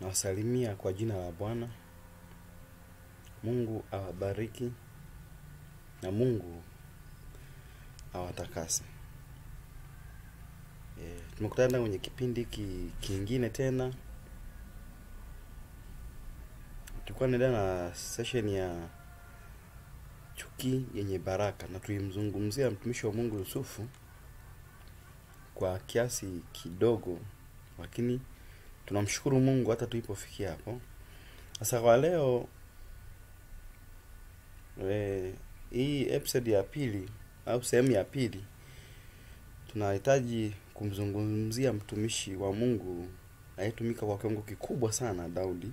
Nawasalimia kwa jina la Bwana. Mungu awabariki na Mungu awatakase. Tumekutana kwenye kipindi kingine tena. Tulikuwa tunaendelea na session ya chuki yenye baraka, na tulimzungumzia mtumishi wa Mungu Yusufu kwa kiasi kidogo, lakini tunamshukuru Mungu hata tulipofikia hapo. Sasa kwa leo hii episode ya pili au sehemu ya pili, tunahitaji kumzungumzia mtumishi wa Mungu aliyetumika kwa kiwango kikubwa sana, Daudi,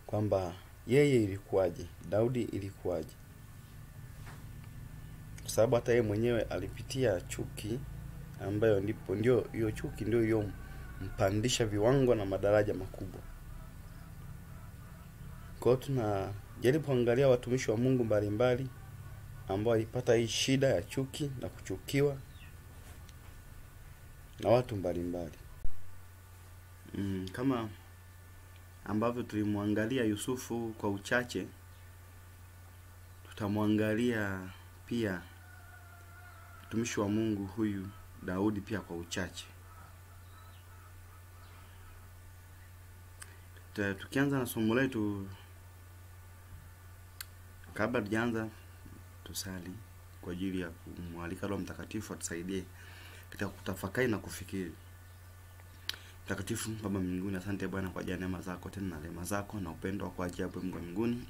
kwamba yeye ilikuwaje, Daudi ilikuwaje. Kwa sababu hata yeye mwenyewe alipitia chuki ambayo ndio hiyo chuki ndio hiyo mpandisha viwango na madaraja makubwa. Kwa hiyo tunajaribu kuangalia watumishi wa Mungu mbalimbali ambao walipata hii shida ya chuki na kuchukiwa na watu mbalimbali. Kama ambavyo tulimwangalia Yusufu kwa uchache, tutamwangalia pia mtumishi wa Mungu huyu Daudi pia kwa uchache. Tukianza na somo letu, kabla tujaanza tusali kwa ajili ya kumwalika Roho Mtakatifu atusaidie katika kutafakari na kufikiri. Mtakatifu Baba mbinguni, asante Bwana kwa ajili ya neema zako tena na rehema zako na upendo wako ajabu Mungu mbinguni.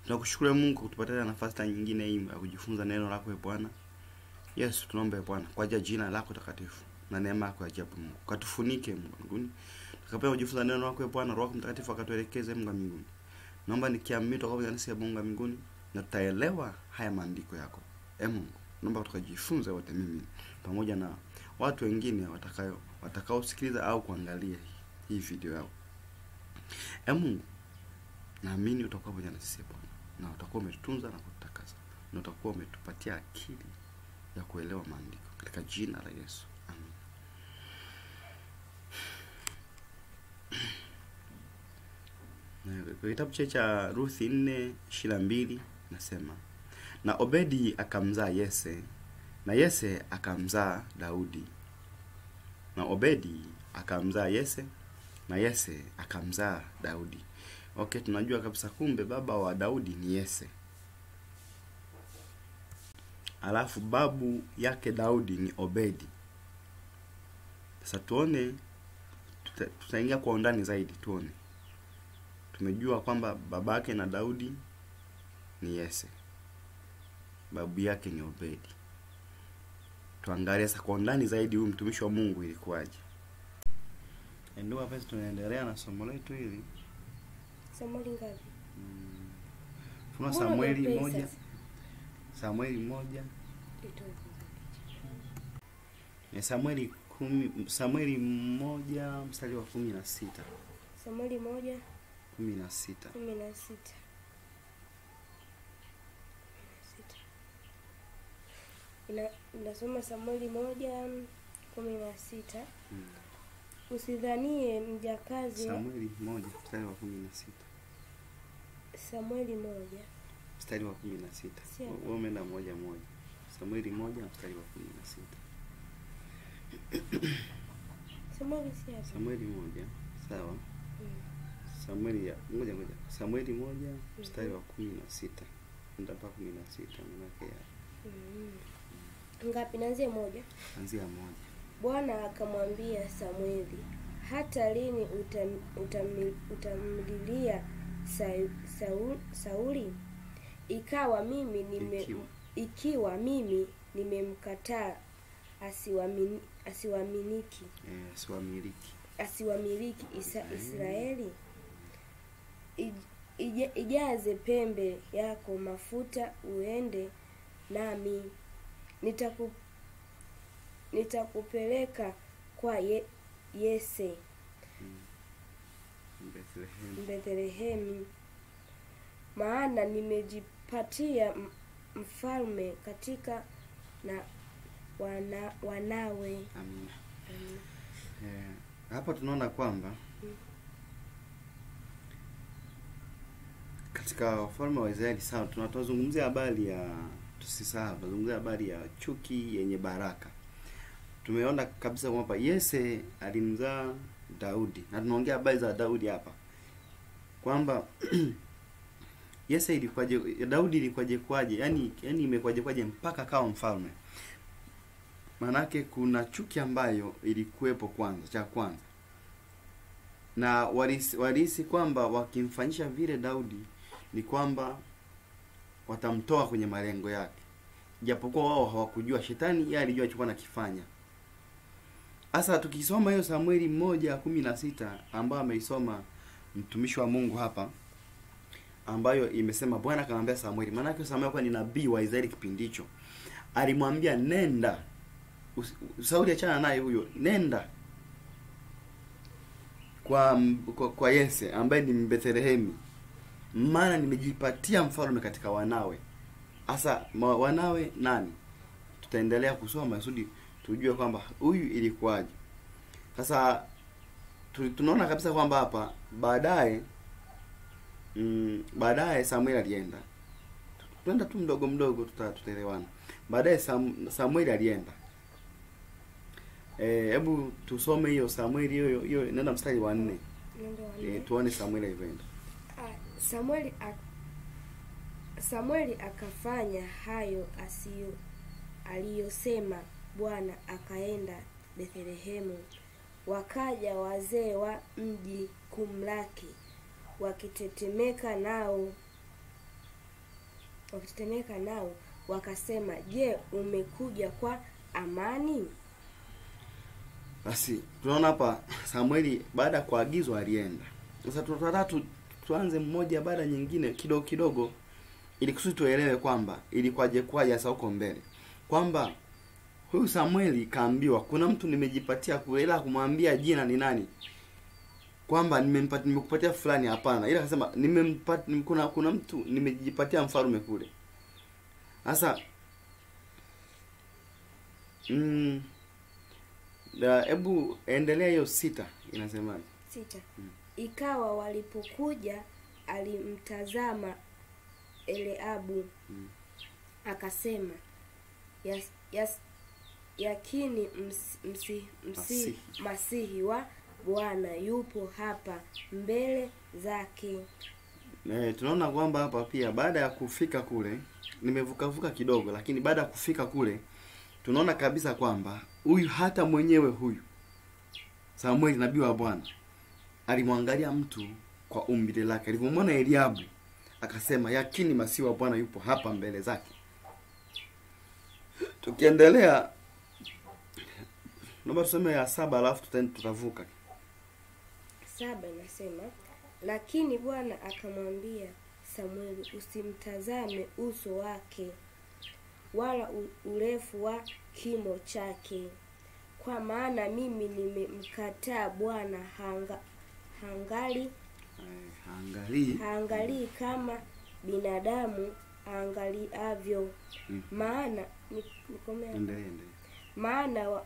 Tunakushukuru Mungu kutupatia nafasi nyingine hii ya kujifunza neno lako Bwana. Yesu, tunaomba Bwana kwa ajili ya jina lako takatifu na neema yako ajabu Mungu, katufunike Mungu mbinguni. Tukapewa kujifunza neno lako Bwana, Roho Mtakatifu akatuelekeze Mungu mbinguni. Naomba nikiamini toka kwa kanisa ya Mungu mbinguni na tutaelewa haya maandiko yako. Mungu, naomba tukajifunze wote, mimi pamoja na watu wengine watakaosikiliza au kuangalia hii video yao. Mungu, naamini utakuwa pamoja na sisi Bwana, na utakuwa umetutunza na kututakasa, na utakuwa umetupatia akili ya kuelewa maandiko katika jina la Yesu. Amen. Na kitabu cha Ruth 4:22 nasema, na Obedi akamzaa Yese, na Yese akamzaa Daudi. Na Obedi akamzaa Yese, na Yese akamzaa Daudi. Okay, tunajua kabisa kumbe baba wa Daudi ni Yese. Alafu babu yake Daudi ni Obedi. Sasa tuone, tutaingia kwa undani zaidi tuone. Tumejua kwamba babake na Daudi ni Yese, babu yake ni Obedi. Tuangalie sasa kwa undani zaidi huyu mtumishi wa Mungu ilikuwaje. Ndio hapa tunaendelea na somo letu hili. Somo ngapi? Tuna Samueli 1. Samueli 1. Ni Samueli 1 mstari wa 16. Samueli 1 16. Inasoma Samueli 1:16. Usidhanie mjakazi. Samueli 1 mstari wa 16. Samueli 1 mstari wa 16. Wewe umeenda 1:1. Samueli 1 mstari wa 16. Samueli 1, sawa? Samueli ngoja. Samueli 1 mstari wa 16. Ndio mpaka 16 maana yake. Ngapi? Naanzia 1. Anzia 1. Bwana akamwambia Samueli, hata lini utamlilia Sauli? Ikiwa mimi nimemkataa asiwamiliki Israeli. Ijaze pembe yako mafuta uende nami, nitakupeleka kwa Yese Bethlehemu, maana nimejipatia mfalme katika na wanawe. Amina. Hapa tunaona kwamba katika wafalme wa Israeli sawa, tunatozungumzia habari ya, tusisahau tunazungumzia habari ya chuki yenye baraka. Tumeona kabisa kwamba Yese alimzaa Daudi, na tunaongea habari za Daudi hapa kwamba Yese ilikuwaje, Daudi ilikuwaje, yani imekwaje mpaka kawa mfalme. Manake kuna chuki ambayo ilikuwepo cha kwanza, na walihisi kwamba wakimfanyisha vile Daudi ni kwamba watamtoa kwenye malengo yake, japokuwa wao hawakujua. Shetani yeye alijua alichokuwa anakifanya. Sasa tukisoma hiyo Samueli 1:16 ambayo ameisoma mtumishi wa Mungu hapa, ambayo imesema Bwana akamwambia Samueli, maana yake Samueli kwa ni nabii wa Israeli kipindi hicho, alimwambia nenda, Sauli achana naye huyo, nenda kwa Yese ambaye ni Bethlehemi, maana nimejipatia mfalme katika wanawe. Sasa wanawe nani? Tutaendelea kusoma kusudi tujue kwamba huyu ilikuwaje. Sasa tunaona kabisa kwamba hapa baadaye Samuel alienda. Tuenda tu mdogo tutaelewana. Baadaye Samuel alienda. Hebu tusome hiyo Samuel hiyo nenda mstari wa 4. Tuone Samuel alivyoenda. Samueli akafanya hayo aliyosema Bwana, akaenda Bethlehemu. Wakaja wazee wa mji kumlaki, wakitetemeka nao wakasema, je, umekuja kwa amani? Basi tunaona hapa Samueli baada ya kuagizwa alienda. Sasa tutatatu tuanze mmoja baada nyingine kidogo ili kusudi tuelewe kwamba ilikwaje sasa huko mbele. Kwamba huyu Samueli kaambiwa kuna mtu nimejipatia kule, ila kumwambia jina ni nani. Kwamba nimekupatia fulani, hapana. Ila akasema kuna mtu nimejipatia mfalme kule. Sasa hebu endelea hiyo 6 inasemaje? 6. Ikawa walipokuja alimtazama Eliabu, akasema, yakini Masihi wa Bwana yupo hapa mbele zake. Tunaona kwamba hapa pia baada ya kufika kule, nimevuka kidogo, lakini baada ya kufika kule tunaona kabisa kwamba huyu hata mwenyewe huyu Samueli nabii wa Bwana alimwangalia mtu kwa umbile lake. Alipomwona Eliabu akasema, yakini Masihi wa Bwana yupo hapa mbele zake. Tukiendelea naomba tusome ya 7 alafu tutavuka. 7 inasema, lakini Bwana akamwambia Samueli, usimtazame uso wake wala urefu wa kimo chake, kwa maana mimi nimemkataa Bwana. Haangalii kama binadamu angaliavyo. Maana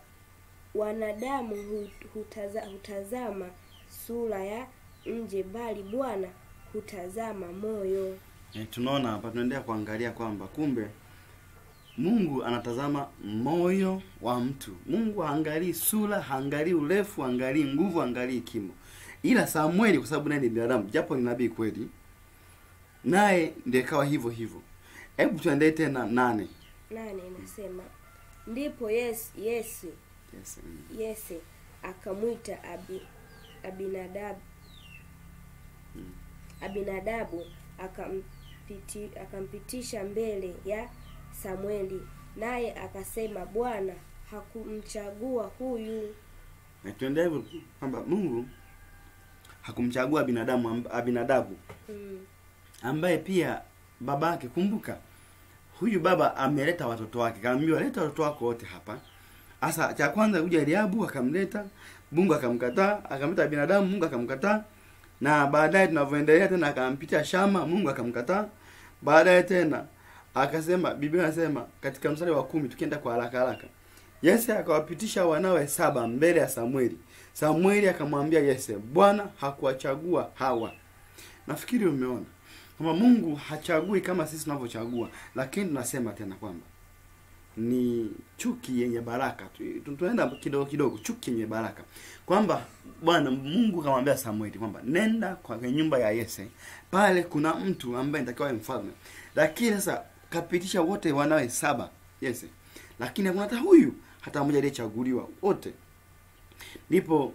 wanadamu hutazama sura ya nje, bali Bwana hutazama moyo. Tunaona hapa tunaendelea kuangalia kwamba kumbe Mungu anatazama moyo wa mtu. Mungu haangalii sura, haangalii urefu, haangalii nguvu, haangalii kimo. Ila Samueli kwa sababu naye ni binadamu, japo ni nabii kweli, naye ndiye kawa hivyo. Hebu tuendelee tena 8. 8 inasema, ndipo Yese akamwita Abinadabu akampitisha mbele ya Samueli, naye akasema, Bwana hakumchagua huyu. Na tuendelee hivyo kwamba Mungu hakumchagua Abinadabu ambaye pia babake, kumbuka huyu baba ameleta watoto wake, kaambiwa leta watoto wako wote hapa. Sasa cha kwanza kuja Eliabu akamleta, Mungu akamkataa, akamleta Abinadabu, Mungu akamkataa. Na baadaye tunavyoendelea tena akampitia Shama, Mungu akamkataa. Baadaye tena akasema, Biblia inasema katika mstari wa 10 tukienda kwa haraka, Yese akawapitisha wanawe 7 mbele ya Samueli. Samueli akamwambia Yese, Bwana hakuwachagua hawa. Nafikiri umeona kama Mungu hachagui kama sisi tunavyochagua, lakini tunasema tena kwamba ni chuki yenye baraka. Tunaenda kidogo kidogo, chuki yenye baraka. Kwamba Bwana Mungu kamwambia Samueli kwamba nenda kwa nyumba ya Yese, pale kuna mtu ambaye nitakiwa awe mfalme. Lakini sasa kapitisha wote wanawe 7 Yese. Lakini hakuna hata huyu hata mmoja aliyechaguliwa wote. Ndipo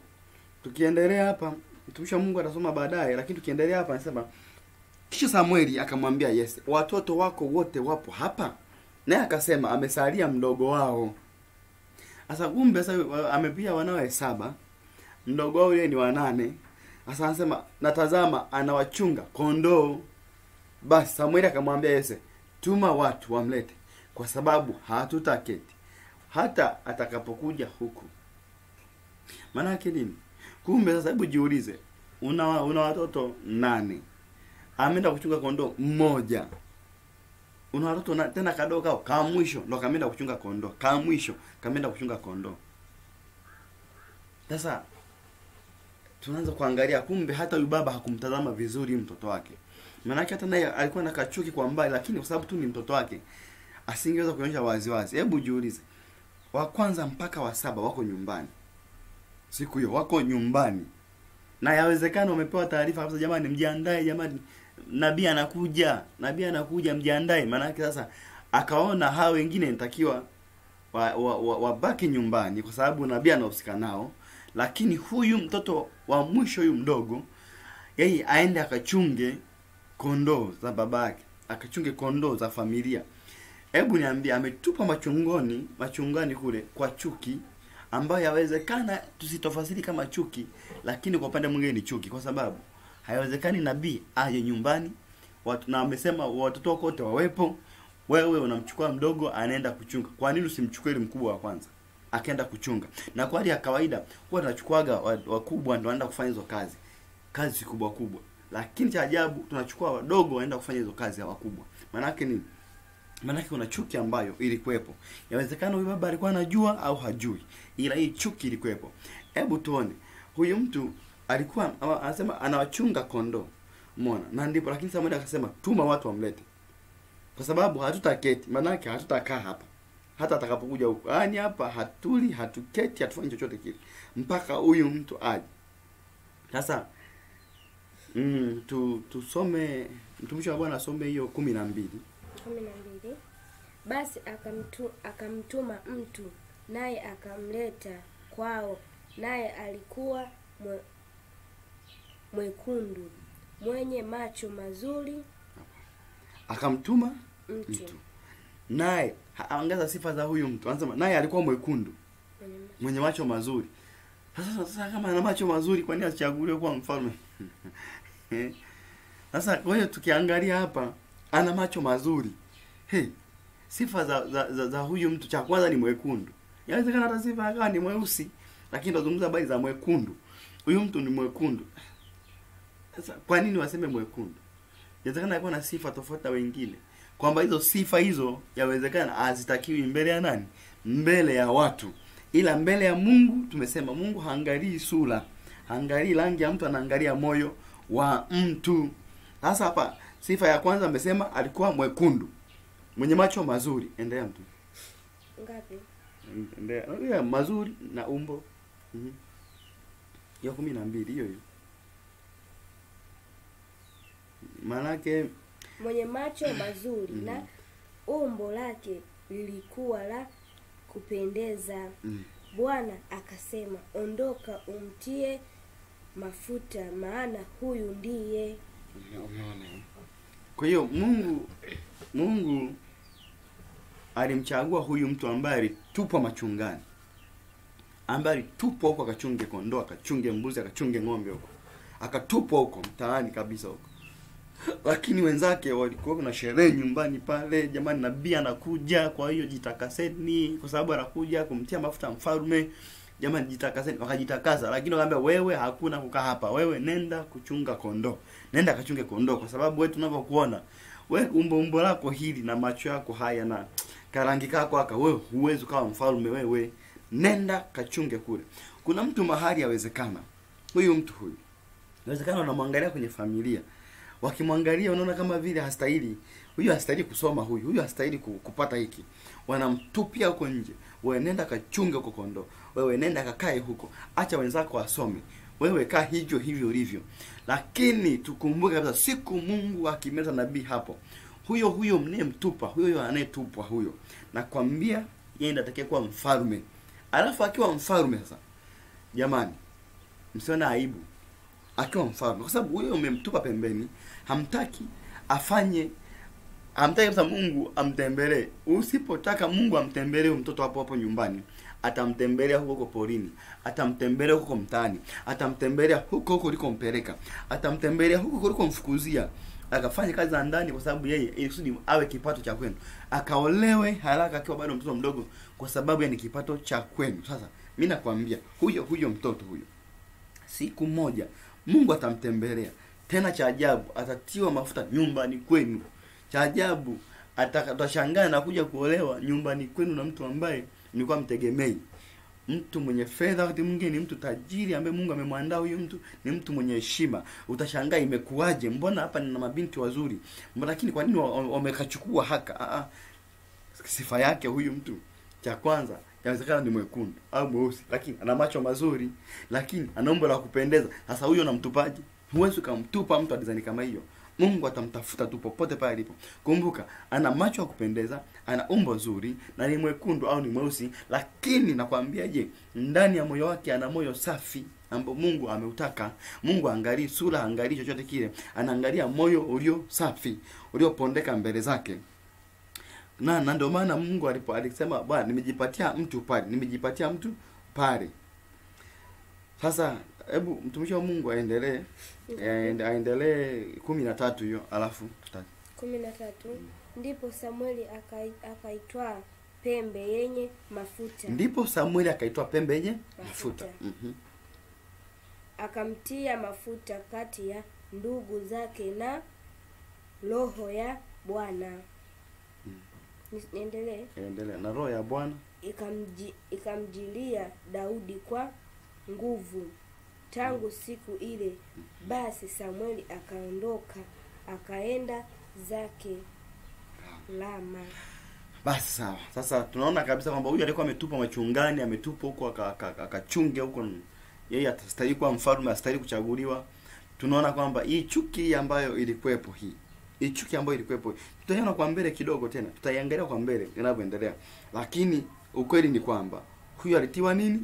tukiendelea hapa, mtumishi Mungu atasoma baadaye, lakini tukiendelea hapa anasema kisha Samueli akamwambia Yese, watoto wako wote wapo hapa? Naye akasema amesalia mdogo wao. Sasa kumbe sasa amepia wanawe 7, mdogo wao yeye ni wa 8. Sasa anasema natazama anawachunga kondoo. Basi Samueli akamwambia Yese, tuma watu wamlete, kwa sababu hatutaketi hata atakapokuja huku. Maana yake nini? Kumbe sasa hebu jiulize, una watoto 8. Ameenda kuchunga kondoo mmoja. Una watoto tena kadogo kama mwisho ndo kameenda kuchunga kondoo. Kama mwisho kameenda kuchunga kondoo. Sasa tunaanza kuangalia kumbe hata huyu baba hakumtazama vizuri mtoto wake. Maana yake hata naye alikuwa na kachuki kwa mbali, lakini kwa sababu tu ni mtoto wake asingeweza kuonyesha wazi wazi. Hebu jiulize. Wa kwanza mpaka wa 7 wako nyumbani. Siku hiyo wako nyumbani. Na yawezekana wamepewa taarifa kabisa, jamani mjiandae, jamani nabii anakuja mjiandae. Maana yake sasa akaona hao wengine nitakiwa wabaki nyumbani kwa sababu nabii anahusika nao, lakini huyu mtoto wa mwisho huyu mdogo yeye aende akachunge kondoo za babake, akachunge kondoo za familia. Hebu niambie, ametupa machungani kule kwa chuki ambayo yawezekana tusitofasiri kama chuki, lakini kwa upande mwingine ni chuki, kwa sababu haiwezekani nabii aje nyumbani watu na amesema watoto wako wote wawepo, wewe unamchukua mdogo anaenda kuchunga. Kwa nini usimchukue ile mkubwa wa kwanza akaenda kuchunga? Na kwa hali ya kawaida huwa tunachukuaga wakubwa ndio wanaenda kufanya hizo kazi kubwa, lakini cha ajabu tunachukua wadogo waenda kufanya hizo kazi ya wakubwa. Maana yake nini? Maana yake kuna chuki ambayo ilikuwepo. Yawezekana huyu baba alikuwa anajua au hajui, ila hii chuki ilikuwepo. Hebu tuone. Huyu mtu alikuwa anasema anawachunga kondoo. Umeona? Na ndipo lakini Samueli akasema tuma watu wamlete. Kwa sababu hatutaketi, maana yake hatutakaa hapa. Hata atakapokuja huko. Yaani hapa hatuli, hatuketi, hatufanyi chochote kile mpaka huyu mtu aje. Sasa tusome mtumishi wa Bwana asome hiyo 12. Basi akamtuma mtu, naye akamleta kwao, naye alikuwa mwekundu, mwenye macho mazuri. Akamtuma mtu. Naye anaongeza sifa za huyu mtu. Anasema naye alikuwa mwekundu, mwenye macho mazuri. Sasa kama ana macho mazuri, kwa nini asichaguliwe kuwa mfalme? Sasa kwa hiyo tukiangalia hapa ana macho mazuri. Sifa za huyu mtu, cha kwanza ni mwekundu. Inawezekana hata sifa akawa ni mweusi, lakini tunazungumza habari za mwekundu. Huyu mtu ni mwekundu. Sasa kwa nini waseme mwekundu? Inawezekana alikuwa na sifa tofauti na wengine, kwamba hizo sifa hizo yawezekana hazitakiwi mbele ya nani? Mbele ya watu. Ila mbele ya Mungu tumesema Mungu haangalii sura, haangalii rangi ya mtu, anaangalia moyo wa mtu. Sasa hapa sifa ya kwanza amesema alikuwa mwekundu, mwenye macho mazuri. Endelea mtu. Ngapi? Endelea mazuri na umbo. Ya 12 hiyo. Manake mwenye macho mazuri na umbo lake lilikuwa la kupendeza. Bwana akasema, ondoka umtie mafuta, maana huyu ndiye. Kwa hiyo Mungu alimchagua huyu mtu ambaye alitupwa machungani, ambaye alitupwa huko akachunge kondoo, akachunge mbuzi, akachunge ng'ombe huko, akatupwa huko mtaani kabisa huko. Lakini wenzake walikuwa na sherehe nyumbani pale, jamani nabii anakuja, kwa hiyo jitakaseni kwa sababu anakuja kumtia mafuta mfalme. Jamani jitakaseni, wakajitakasa. Lakini wakaambia wewe hakuna kukaa hapa, wewe nenda kuchunga kondoo, nenda kachunge kondoo, kwa sababu wewe tunavyokuona wewe umbo lako hili na macho yako haya na karangi kako aka, wewe huwezi kuwa mfalme wewe. Nenda kachunge kule. Kuna mtu mahali yawezekana. Huyu mtu huyu. Inawezekana unamwangalia kwenye familia. Wakimwangalia unaona kama vile hastahili. Huyu hastahili kusoma huyu. Huyu hastahili kupata hiki. Wanamtupia huko nje. Wewe nenda kachunge huko kondoo. Wewe nenda kakae huko. Acha wenzako wasome. Wewe kaa hivyo ulivyo. Lakini tukumbuke kabisa siku Mungu akimeza nabii hapo. Huyo mnemtupa, huyo anayetupwa huyo. Nakwambia yeye ndiye atakayekuwa mfalme. Alafu akiwa mfalme sasa. Jamani, msione aibu. Akiwa mfalme kwa sababu huyo umemtupa pembeni, hamtaki afanye, hamtaki kabisa Mungu amtembelee. Usipotaka Mungu amtembelee mtoto hapo nyumbani, atamtembelea huko porini, atamtembelea huko mtaani, atamtembelea huko ulikompeleka, atamtembelea huko ulikomfukuzia, akafanya kazi za ndani kwa sababu yeye ili kusudi awe kipato cha kwenu. Akaolewe haraka akiwa bado mtoto mdogo kwa sababu ni kipato cha kwenu. Sasa mimi nakwambia huyo mtoto huyo siku moja Mungu atamtembelea. Tena cha ajabu atatiwa mafuta nyumbani kwenu. Cha ajabu atashangaa na kuja kuolewa nyumbani kwenu na mtu ambaye mlikuwa mtegemei. Mtu mwenye fedha, wakati mwingine ni mtu tajiri ambaye Mungu amemwandaa huyo mtu, ni mtu mwenye heshima. Utashangaa imekuaje? Mbona hapa nina mabinti wazuri? Mbona lakini kwa nini wamekachukua haka? Sifa yake huyu mtu. Cha kwanza inawezekana ni mwekundu au mweusi, lakini ana macho mazuri, lakini ana umbo la kupendeza. Sasa huyo unamtupaje? Huwezi kumtupa mtu design kama hiyo. Mungu atamtafuta tu popote pale alipo. Kumbuka, ana macho ya kupendeza, ana umbo zuri, na ni mwekundu au ni mweusi, lakini nakwambia ndani ya moyo wake ana moyo safi ambao Mungu ameutaka. Mungu angalia sura, angalia chochote kile. Anaangalia moyo ulio safi, uliopondeka mbele zake. Na ndio maana Mungu alisema, Bwana nimejipatia mtu pale. Sasa hebu mtumishi wa Mungu aendelee. Aendelee 13 hiyo alafu 13. Ndipo Samueli akaitwa pembe yenye mafuta. Akamtia mafuta kati ya ndugu zake na roho ya Bwana. Niendelee. Na roho ya Bwana ikamjilia Daudi kwa nguvu. Tangu siku ile basi Samueli akaondoka akaenda zake Rama. Basi sawa. Sasa tunaona kabisa kwamba huyu alikuwa ametupa machungani, ametupa huko akachunge huko. Yeye atastahili kuwa mfalme, astahili kuchaguliwa. Tunaona kwamba hii chuki ambayo ilikuwepo tutaiona kwa mbele kidogo tena. Tutaiangalia kwa mbele inavyoendelea. Lakini ukweli ni kwamba huyu alitiwa nini?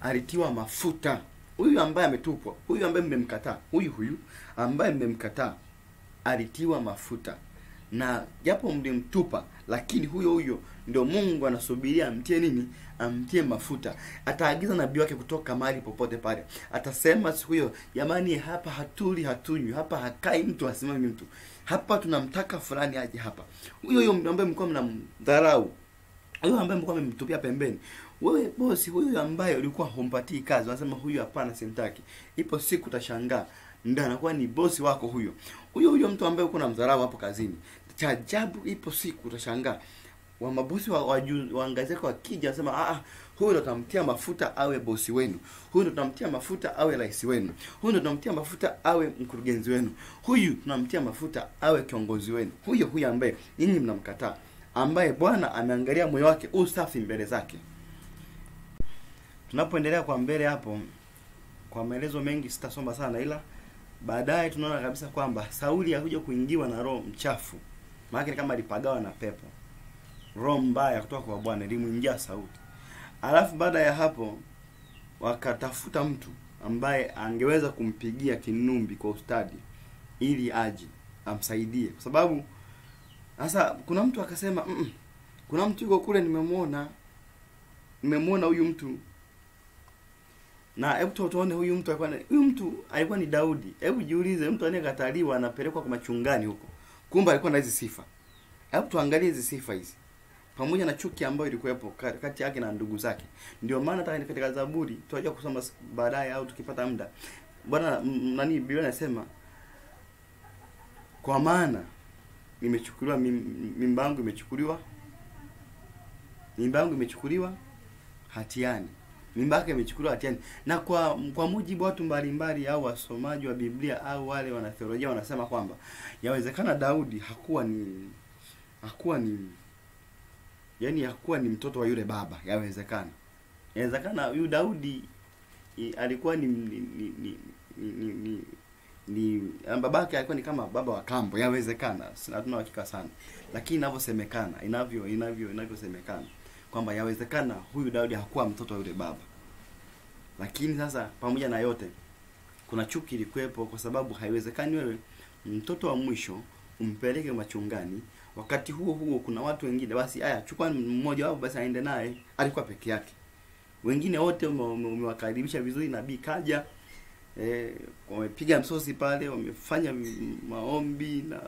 Alitiwa mafuta. Huyu ambaye ametupwa, huyu ambaye mmemkataa, huyu ambaye mmemkataa alitiwa mafuta. Na japo mlimtupa, lakini huyo ndio Mungu anasubiria amtie nini? Amtie mafuta. Ataagiza nabii wake kutoka mahali popote pale. Atasema siku hiyo, jamani hapa hatunywi, hapa hakai mtu, asimami mtu. Hapa tunamtaka fulani aje hapa. Huyo ambaye mlikuwa mnamdharau, huyo ambaye mlikuwa mmemtupia pembeni, wewe bosi huyu ambaye ulikuwa humpatii kazi, unasema huyu hapana simtaki. Ipo siku utashangaa ndio anakuwa ni bosi wako huyo mtu ambaye uko unamdharau hapo kazini. Cha ajabu, ipo siku utashangaa wa mabosi waangazeka wakija wasema huyu ndo tutamtia mafuta awe bosi wenu. Huyu ndo tutamtia mafuta awe rais wenu. Huyu ndo tutamtia mafuta awe mkurugenzi wenu. Huyu tunamtia mafuta awe kiongozi wenu. Huyo ambaye nyinyi mnamkataa, ambaye Bwana ameangalia moyo wake usafi mbele zake. Tunapoendelea kwa mbele hapo, kwa maelezo mengi sitasoma sana, ila baadaye tunaona kabisa kwamba Sauli alikuja kuingiwa na roho mchafu. Maana kama alipagawa na pepo. Roho mbaya kutoka kwa Bwana ilimuingia Sauli. Alafu baada ya hapo wakatafuta mtu ambaye angeweza kumpigia kinumbi kwa ustadi ili aje amsaidie. Kwa sababu sasa kuna mtu akasema kuna mtu yuko kule nimemwona huyu mtu. Na hebu tuone huyu mtu alikuwa ni Daudi. Hebu jiulize, mtu anayekataliwa anapelekwa kwa machungani huko. Kumbe alikuwa na hizi sifa. Hebu tuangalie hizi sifa hizi. Pamoja na chuki ambayo ilikuwepo kati yake na ndugu zake. Ndio maana hata katika Zaburi tutaje kusoma baadaye au tukipata muda. Bwana Biblia inasema kwa maana nimechukuliwa, mimba yangu imechukuliwa mimba yangu imechukuliwa hatiani, mimba yake imechukuliwa hatiani. Na kwa mujibu watu mbalimbali au wasomaji wa Biblia au wale wanatheolojia wanasema kwamba yawezekana Daudi hakuwa ni mtoto wa yule baba. Yawezekana huyu Daudi alikuwa ni babake alikuwa ni kama baba wa kambo. Yawezekana, hatuna hakika sana, lakini inavyosemekana kwamba yawezekana huyu Daudi hakuwa mtoto wa yule baba. Lakini sasa pamoja na yote kuna chuki ilikuwepo, kwa sababu haiwezekani wewe mtoto wa mwisho umpeleke machungani, wakati huo kuna watu wengine, basi chukua mmoja wao basi aende naye. Alikuwa peke yake, wengine wote umewakaribisha vizuri, nabii kaja, wamepiga msosi pale, wamefanya maombi na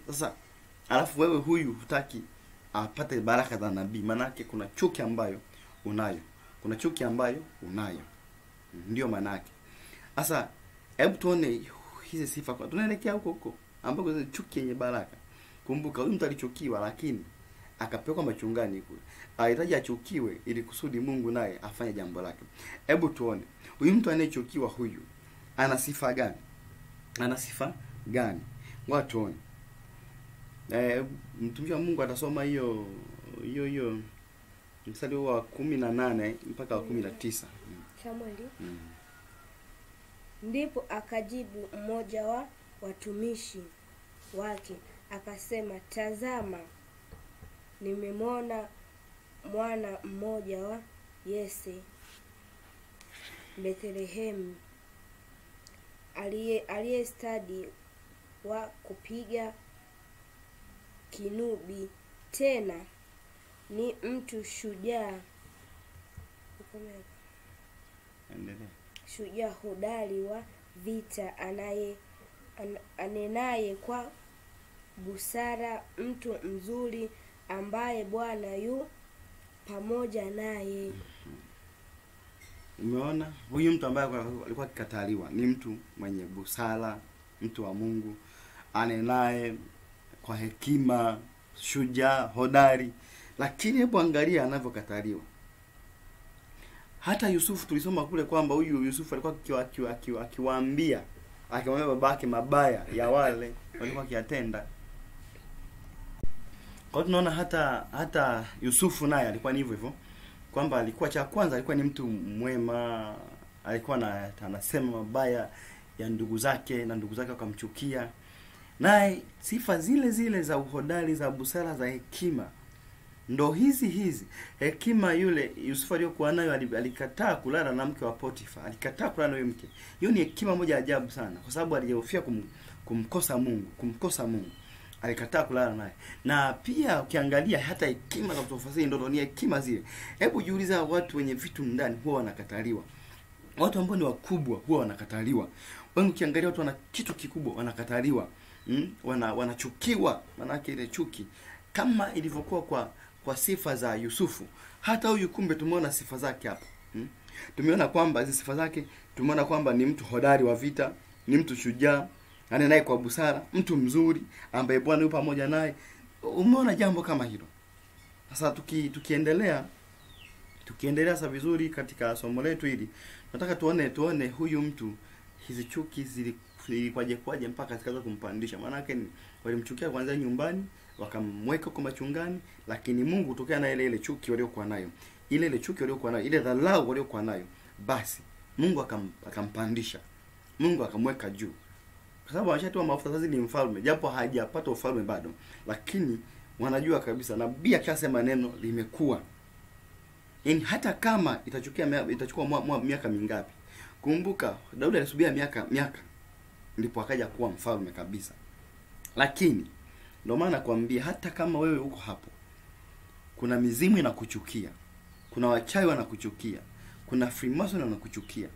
sasa alafu wewe huyu hutaki apate baraka za nabii. Manake kuna chuki ambayo unayo. Ndio manake. Sasa hebu tuone hizi sifa, kwa tunaelekea huko ambako chuki yenye baraka. Kumbuka huyu mtu alichukiwa, lakini akapelekwa machungani kule. Alihitaji achukiwe ili kusudi Mungu naye afanye jambo lake. Hebu tuone huyu mtu anayechukiwa huyu ana sifa gani? Ngoja tuone. Mtumishi wa Mungu atasoma hiyo mstari wa 18 mpaka wa 19. Samueli. Ndipo akajibu mmoja wa watumishi wake akasema, tazama, nimemwona mwana mmoja wa Yese Bethlehemu, aliye stadi wa kupiga kinubi, tena ni mtu shujaa hodari wa vita, anenaye kwa busara, mtu mzuri ambaye Bwana yu pamoja naye. Umeona huyu mtu ambaye alikuwa akikataliwa ni mtu mwenye busara, mtu wa Mungu, anenaye kwa hekima, shujaa, hodari. Lakini hebu angalia anavyokataliwa. Hata Yusufu tulisoma kule kwamba huyu Yusufu alikuwa akiwaambia babake mabaya ya wale walikuwa kiatenda. Kwa tunaona hata Yusufu naye alikuwa ni hivyo kwamba alikuwa cha kwanza alikuwa ni mtu mwema, alikuwa anasema mabaya ya ndugu zake na ndugu zake wakamchukia. Naye sifa zile za uhodari, za busara, za hekima, ndo hizi hekima yule Yusufu aliyokuwa nayo. Alikataa kulala na mke wa Potifa, alikataa kulala na mke. Hiyo ni hekima moja ajabu sana, kwa sababu alihofia kumkosa Mungu. Alikataa kulala naye. Na pia ukiangalia hata hekima za kutofasiri ndoto ni hekima zile. Hebu jiuliza, watu wenye vitu ndani huwa wanakataliwa. Watu ambao ni wakubwa huwa wanakataliwa. Wewe ukiangalia watu wana kitu kikubwa wanakataliwa. Wanachukiwa, manake ile chuki kama ilivyokuwa kwa sifa za Yusufu. Hata huyu kumbe tumeona sifa zake hapa. Tumeona kwamba hizo sifa zake, tumeona kwamba ni mtu hodari wa vita, ni mtu shujaa, anenaye kwa busara, mtu mzuri ambaye Bwana yupo pamoja naye. Umeona jambo kama hilo. Sasa tukiendelea sasa vizuri katika somo letu hili, nataka tuone huyu mtu hizi chuki kwaje mpaka zikaanza kumpandisha. Maana yake walimchukia kwanza nyumbani, wakamweka kwa machungani, lakini Mungu tokea na ile chuki waliokuwa nayo. Ile chuki waliokuwa nayo, ile dharau waliokuwa nayo, basi Mungu akampandisha. Mungu akamweka juu. Kwa sababu anashatoa mafuta sasa ni mfalme, japo hajapata ufalme bado, lakini wanajua kabisa nabii akisema neno limekuwa. Yaani hata kama itachukua miaka mingapi. Kumbuka Daudi alisubia miaka ndipo akaja kuwa mfalme kabisa. Lakini ndio maana nakwambia hata kama wewe uko hapo, kuna mizimu inakuchukia, kuna wachawi wanakuchukia, kuna Freemason wanakuchukia,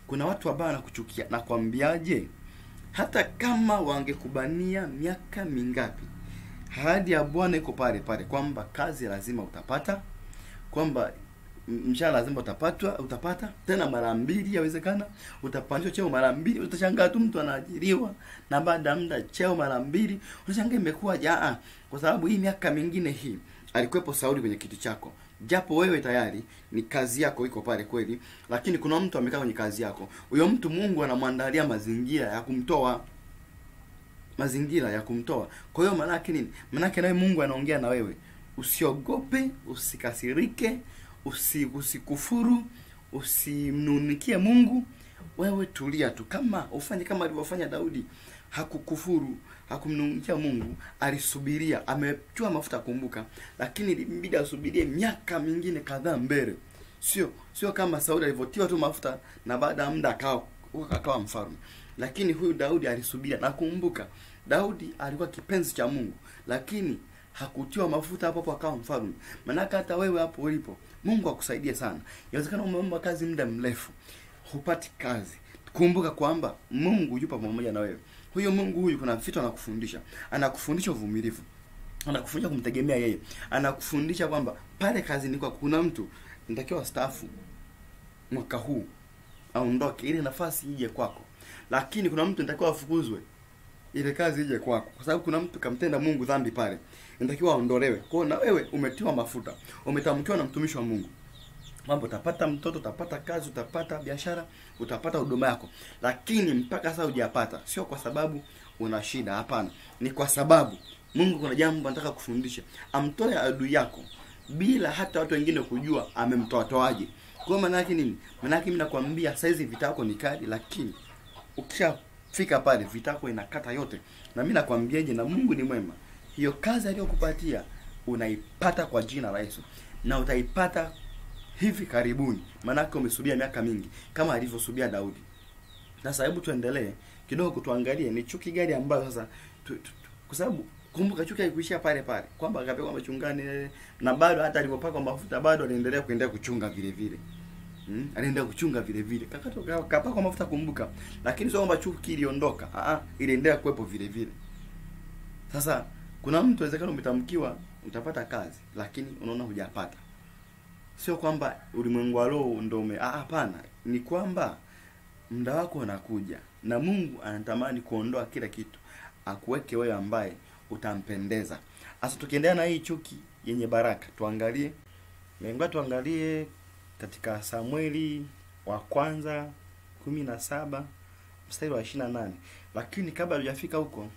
kuna watu ambao wanakuchukia. Nakwambiaje, hata kama wangekubania miaka mingapi, ahadi ya Bwana iko pale kwamba kazi lazima utapata, kwamba mshahara lazima utapata tena mara mbili, yawezekana utapandishwa cheo mara mbili. Utashangaa tu mtu anaajiriwa na baada ya muda cheo mara mbili, unashangaa imekuwa kwa sababu hii miaka mingine hii alikuwepo Sauli kwenye kiti chako, Japo wewe tayari ni kazi yako iko pale kweli, lakini kuna mtu amekaa kwenye kazi yako. Huyo mtu Mungu anamwandalia mazingira ya kumtoa. Kwa hiyo maana yake nini? Maana yake nawe Mungu anaongea na wewe. Usiogope, usikasirike, usikufuru, usimnunikie Mungu. Wewe tulia tu, kama ufanye kama alivyofanya Daudi. Hakukufuru, hakumnunikia Mungu, alisubiria, amechua mafuta kumbuka, lakini ilibidi asubirie miaka mingine kadhaa mbele. Sio kama Sauli alivyotiwa tu mafuta na baada ya muda akawa mfalme. Lakini huyu Daudi alisubiria, na kumbuka Daudi alikuwa kipenzi cha Mungu, lakini hakutiwa mafuta hapo akawa mfalme. Maana hata wewe hapo ulipo, Mungu akusaidie sana. Inawezekana umeomba kazi muda mrefu, hupati kazi. Kumbuka kwamba Mungu yupo pamoja na wewe. Huyo Mungu huyu kuna vitu anakufundisha. Anakufundisha uvumilivu. Anakufundisha kumtegemea yeye. Anakufundisha kwamba pale kazini kwa kuna mtu nitakiwa staafu mwaka huu, aondoke ile nafasi ije kwako. Lakini kuna mtu nitakiwa afukuzwe, ile kazi ije kwako. Kwa sababu kuna mtu kamtenda Mungu dhambi pale, nitakiwa aondolewe. Kwa hiyo na wewe umetiwa mafuta, umetamkiwa na mtumishi wa Mungu. Mambo utapata mtoto, utapata kazi, utapata biashara, utapata huduma yako. Lakini mpaka sasa hujapata, sio kwa sababu una shida, hapana. Ni kwa sababu Mungu kuna jambo anataka kufundisha. Amtoe adui yako bila hata watu wengine kujua amemtoa toaje. Kwa maana yake nini? Maana yake mimi nakwambia saizi vita yako ni kali, lakini ukishafika pale vita yako inakata yote. Na mimi nakwambiaje, na Mungu ni mwema. Hiyo kazi aliyokupatia unaipata kwa jina la Yesu. Na utaipata hivi karibuni. Maana yake umesubia miaka mingi kama alivyosubia Daudi. Sasa hebu tuendelee kidogo, tuangalie ni chuki gani ambayo sasa kwa sababu kumbuka chuki haikuishia pale pale kwamba akapekwa machungani na bado hata alipopakwa mafuta bado kuendelea kuchunga vile vile. Aliendelea kuchunga vile vile. Kapakwa mafuta kumbuka, lakini sio kwamba chuki iliondoka. Iliendelea kuwepo vile vile. Sasa kuna mtu inawezekana umetamkiwa utapata kazi, lakini unaona hujapata. Sio kwamba ulimwengu wa roho ndio hapana, ni kwamba muda wako unakuja na Mungu anatamani kuondoa kila kitu, akuweke wewe ambaye utampendeza. Sasa tukiendelea na hii chuki yenye baraka, tuangalie katika Samueli wa kwanza 17 mstari wa 28. Lakini kabla hujafika huko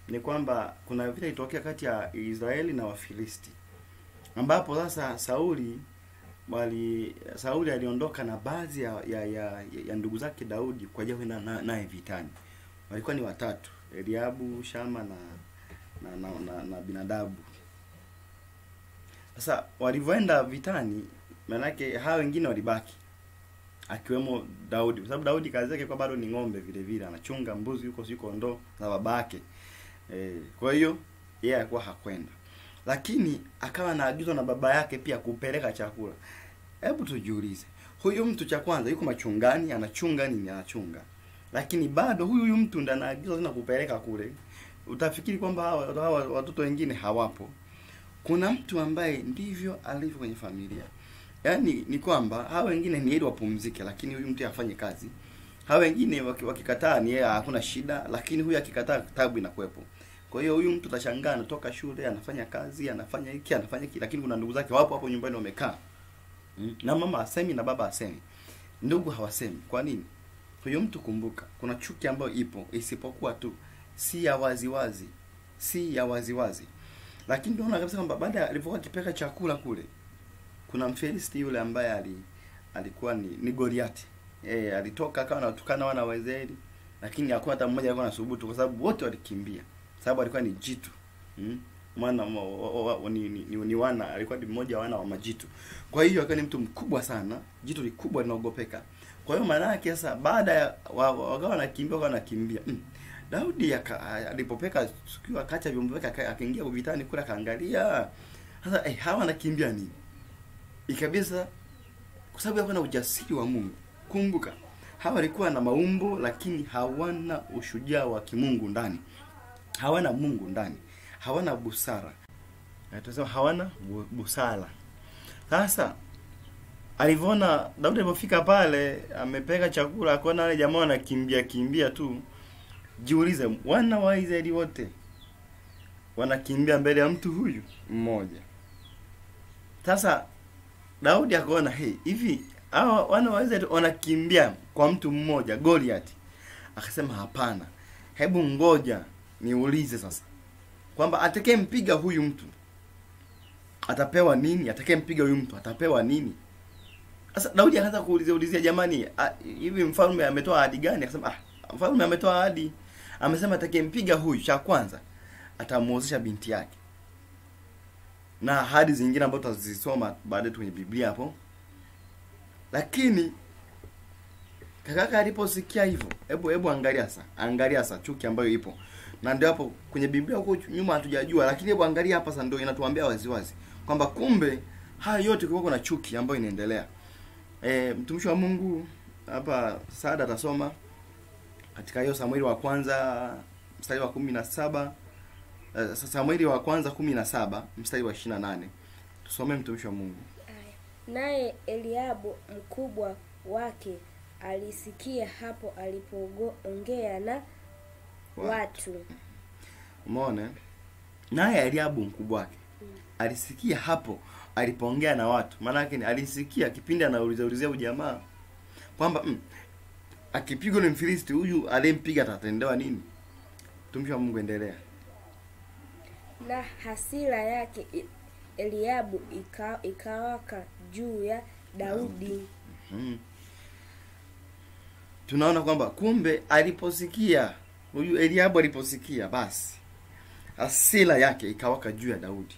ni kwamba kuna vita ilitokea kati ya Israeli na Wafilisti, ambapo sasa Sauli aliondoka na baadhi ya ndugu zake Daudi kwa ajili ya naye vitani. Walikuwa ni watatu, Eliabu, Shama na Binadabu. Sasa walivyoenda vitani, manake hao wengine walibaki, akiwemo Daudi. Kwa sababu Daudi kazi yake kwa bado ni ng'ombe vile vile, anachunga mbuzi yuko kondoo na babake. Kwa hiyo yeye alikuwa hakwenda. Lakini akawa anaagizwa na baba yake pia kupeleka chakula. Hebu tujiulize, huyu mtu cha kwanza yuko machungani, anachunga. Lakini bado huyu mtu ndiye anaagizwa tena kupeleka kule. Utafikiri kwamba hawa watoto wengine hawapo. Kuna mtu ambaye ndivyo alivyo kwenye familia. Yaani ni kwamba hawa wengine ni ili wapumzike, lakini huyu mtu afanye kazi. Hawa wengine wakikataa ni yeye hakuna shida, lakini huyu akikataa tabu inakuepo. Kwa hiyo huyu mtu utashangaa anatoka shule, anafanya kazi, anafanya hiki, lakini kuna ndugu zake wapo hapo nyumbani wamekaa. Na mama asemi na baba asemi. Ndugu hawasemi. Kwa nini? Huyo mtu kumbuka, kuna chuki ambayo ipo, isipokuwa tu si ya wazi. Lakini tunaona kabisa kwamba baada alipokuwa akipeka chakula kule, kuna Mfilisti yule ambaye alikuwa ni Goliati. Alitoka akawa anatukana wana wa Israeli, lakini hakuna hata mmoja alikuwa anasubutu kwa sababu wote walikimbia. Sababu alikuwa ni jitu. Mwana ni wana, alikuwa ni mmoja wa wana wa majitu. Kwa hiyo akawa ni mtu mkubwa sana, jitu likubwa linaogopeka. Kwa hiyo maana yake sasa baada ya wakawa wanakimbia. Daudi alipopeka siku akaacha vyombo vyake akaingia vitani kula kaangalia. Sasa hawa wanakimbia nini? Ikabisa kwa sababu hawana ujasiri wa Mungu. Kumbuka, hawa walikuwa na maumbo lakini hawana ushujaa wa kimungu ndani. Hawana Mungu ndani. Hawana busara. Tunasema hawana busara. Sasa alivyoona Daudi alipofika pale amepeka chakula, akaona wale jamaa wanakimbia tu. Jiulize, wana wa Israeli wote wanakimbia mbele ya mtu huyu mmoja. Sasa Daudi akaona hivi hawa wana wa Israeli wanakimbia kwa mtu mmoja Goliath. Akasema hapana, hebu ngoja niulize sasa kwamba atakayempiga huyu mtu atapewa nini? Atakayempiga huyu mtu atapewa nini? Sasa Daudi akaanza kuulizia jamani, hivi mfalme ametoa ahadi gani? Akasema mfalme ametoa ahadi, amesema atakayempiga huyu cha kwanza atamuozesha binti yake. Na ahadi zingine ambazo tutazisoma baadaye kwenye Biblia hapo. Lakini kaka aliposikia hivyo, hebu angalia sasa chuki ambayo ipo. Na ndio hapo kwenye Biblia huko nyuma hatujajua, lakini hebu angalia hapa sasa ndio inatuambia waziwazi kwamba kumbe haya yote kulikuwa na chuki ambayo inaendelea. Mtumishi wa Mungu hapa Saada atasoma katika hiyo Samueli wa kwanza mstari wa 17, Samueli wa kwanza 17 mstari wa 28. Tusome mtumishi wa Mungu. Naye Eliabu mkubwa wake alisikia hapo alipoongea na watu. Umeona? Naye Eliabu mkubwa wake alisikia hapo alipoongea na watu. Maana yake alisikia kipindi anaulizia ujamaa kwamba akipigwa ni Mfilisti, huyu aliyempiga atatendewa nini? Mtumishi wa Mungu endelea. Na hasira yake Eliabu ikawaka juu ya Daudi. Tunaona kwamba kumbe aliposikia huyu Eliabu aliposikia, basi hasira yake ikawaka juu ya Daudi.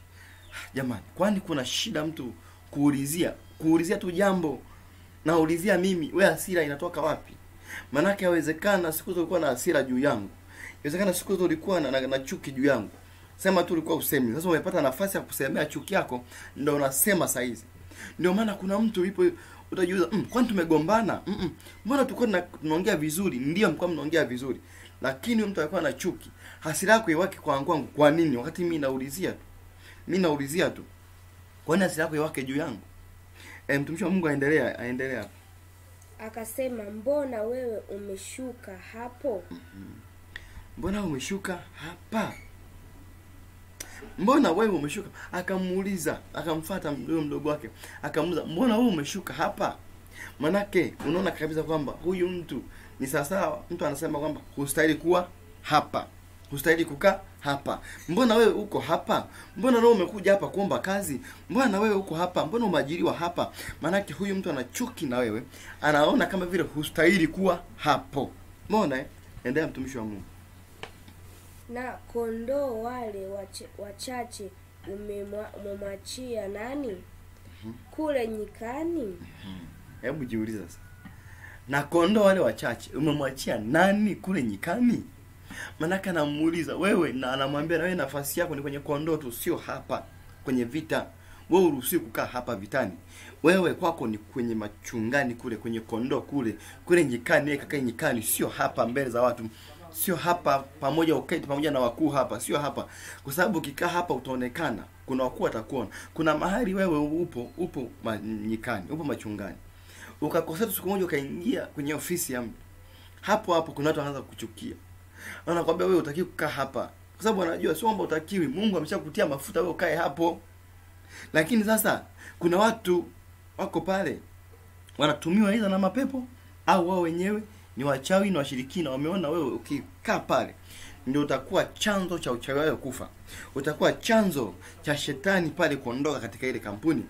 Jamani, kwani kuna shida mtu kuulizia tu jambo na ulizia mimi, wewe hasira inatoka wapi? Manake yawezekana siku zote ulikuwa na hasira juu yangu. Yawezekana siku zote ulikuwa na chuki juu yangu. Sema tu ulikuwa usemi. Sasa umepata nafasi ya kusemea chuki yako, ndio unasema saa hizi. Ndio maana kuna mtu ipo utajiuliza, kwani tumegombana? Mbona tulikuwa tunaongea vizuri? Ndio mlikuwa mnaongea vizuri. Lakini mtu alikuwa na chuki. Hasira yako iwake kwangu. Kwa nini? Wakati mimi naulizia tu. Kwa nini hasira yako iwake juu yangu? Mtumishi wa Mungu aendelea. Akasema, mbona wewe umeshuka hapo? Mbona umeshuka hapa? Mbona wewe umeshuka? Akamuuliza, akamfuata mdogo wake. Akamuuliza, mbona wewe umeshuka hapa? Manake unaona kabisa kwamba huyu mtu ni sawa mtu anasema kwamba hustahili kuwa hapa. Hustahili kukaa hapa. Mbona wewe uko hapa? Mbona leo umekuja hapa kuomba kazi? Mbona wewe uko hapa? Mbona umeajiriwa hapa? Manake huyu mtu ana chuki na wewe. Anaona kama vile hustahili kuwa hapo. Umeona? Endelea mtumishi wa Mungu. Na kondoo wale wachache umemwachia nani? Kule nyikani? Hebu jiulize sasa. Na kondoo wale wachache umemwachia nani kule nyikani? Manaka anamuuliza wewe, na anamwambia na wewe nafasi yako ni kwenye kondoo tu, sio hapa kwenye vita. Wewe uruhusiwi kukaa hapa vitani. Wewe kwako ni kwenye machungani kule, kwenye kondoo kule nyikani. Yeye kaka nyikani, sio hapa mbele za watu. Sio hapa pamoja uketi pamoja na wakuu hapa, sio hapa. Kwa sababu ukikaa hapa utaonekana, kuna wakuu watakuona. Kuna mahali wewe upo nyikani, upo machungani. Ukakosea siku moja ukaingia kwenye ofisi ya mtu. Hapo kuna watu wanaanza kukuchukia. Anakuambia wewe hutakiwi kukaa hapa. Kwa sababu anajua sio kwamba hutakiwi, Mungu ameshakutia mafuta wewe ukae hapo. Lakini sasa kuna watu wako pale wanatumiwa aidha na mapepo au wao wenyewe ni wachawi na washirikina. Wameona wewe ukikaa pale ndio utakuwa chanzo cha uchawi wao kufa. Utakuwa chanzo cha shetani pale kuondoka katika ile kampuni.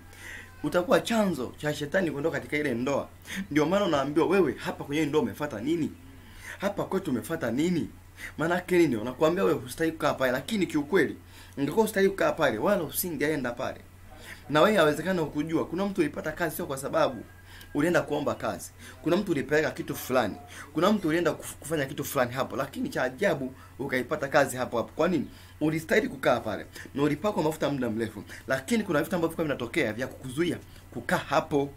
Utakuwa chanzo cha shetani kuondoka katika ile ndoa. Ndio maana unaambiwa wewe hapa kwenye ndoa umefuata nini? Hapa kwetu umefuata nini? Maana yake nini? Unakuambia wewe hustahili kukaa pale, lakini kiukweli ungekuwa hustahili kukaa pale wala usingeenda pale. Na wewe hawezekana ukujua kuna mtu ulipata kazi sio kwa sababu ulienda kuomba kazi. Kuna mtu ulipeleka kitu fulani. Kuna mtu ulienda kufanya kitu fulani hapo, lakini cha ajabu ukaipata kazi hapo. Kwa nini? Ulistahili kukaa pale. Na ulipakwa mafuta muda mrefu. Lakini kuna vitu ambavyo vinatokea vya kukuzuia kukaa hapo.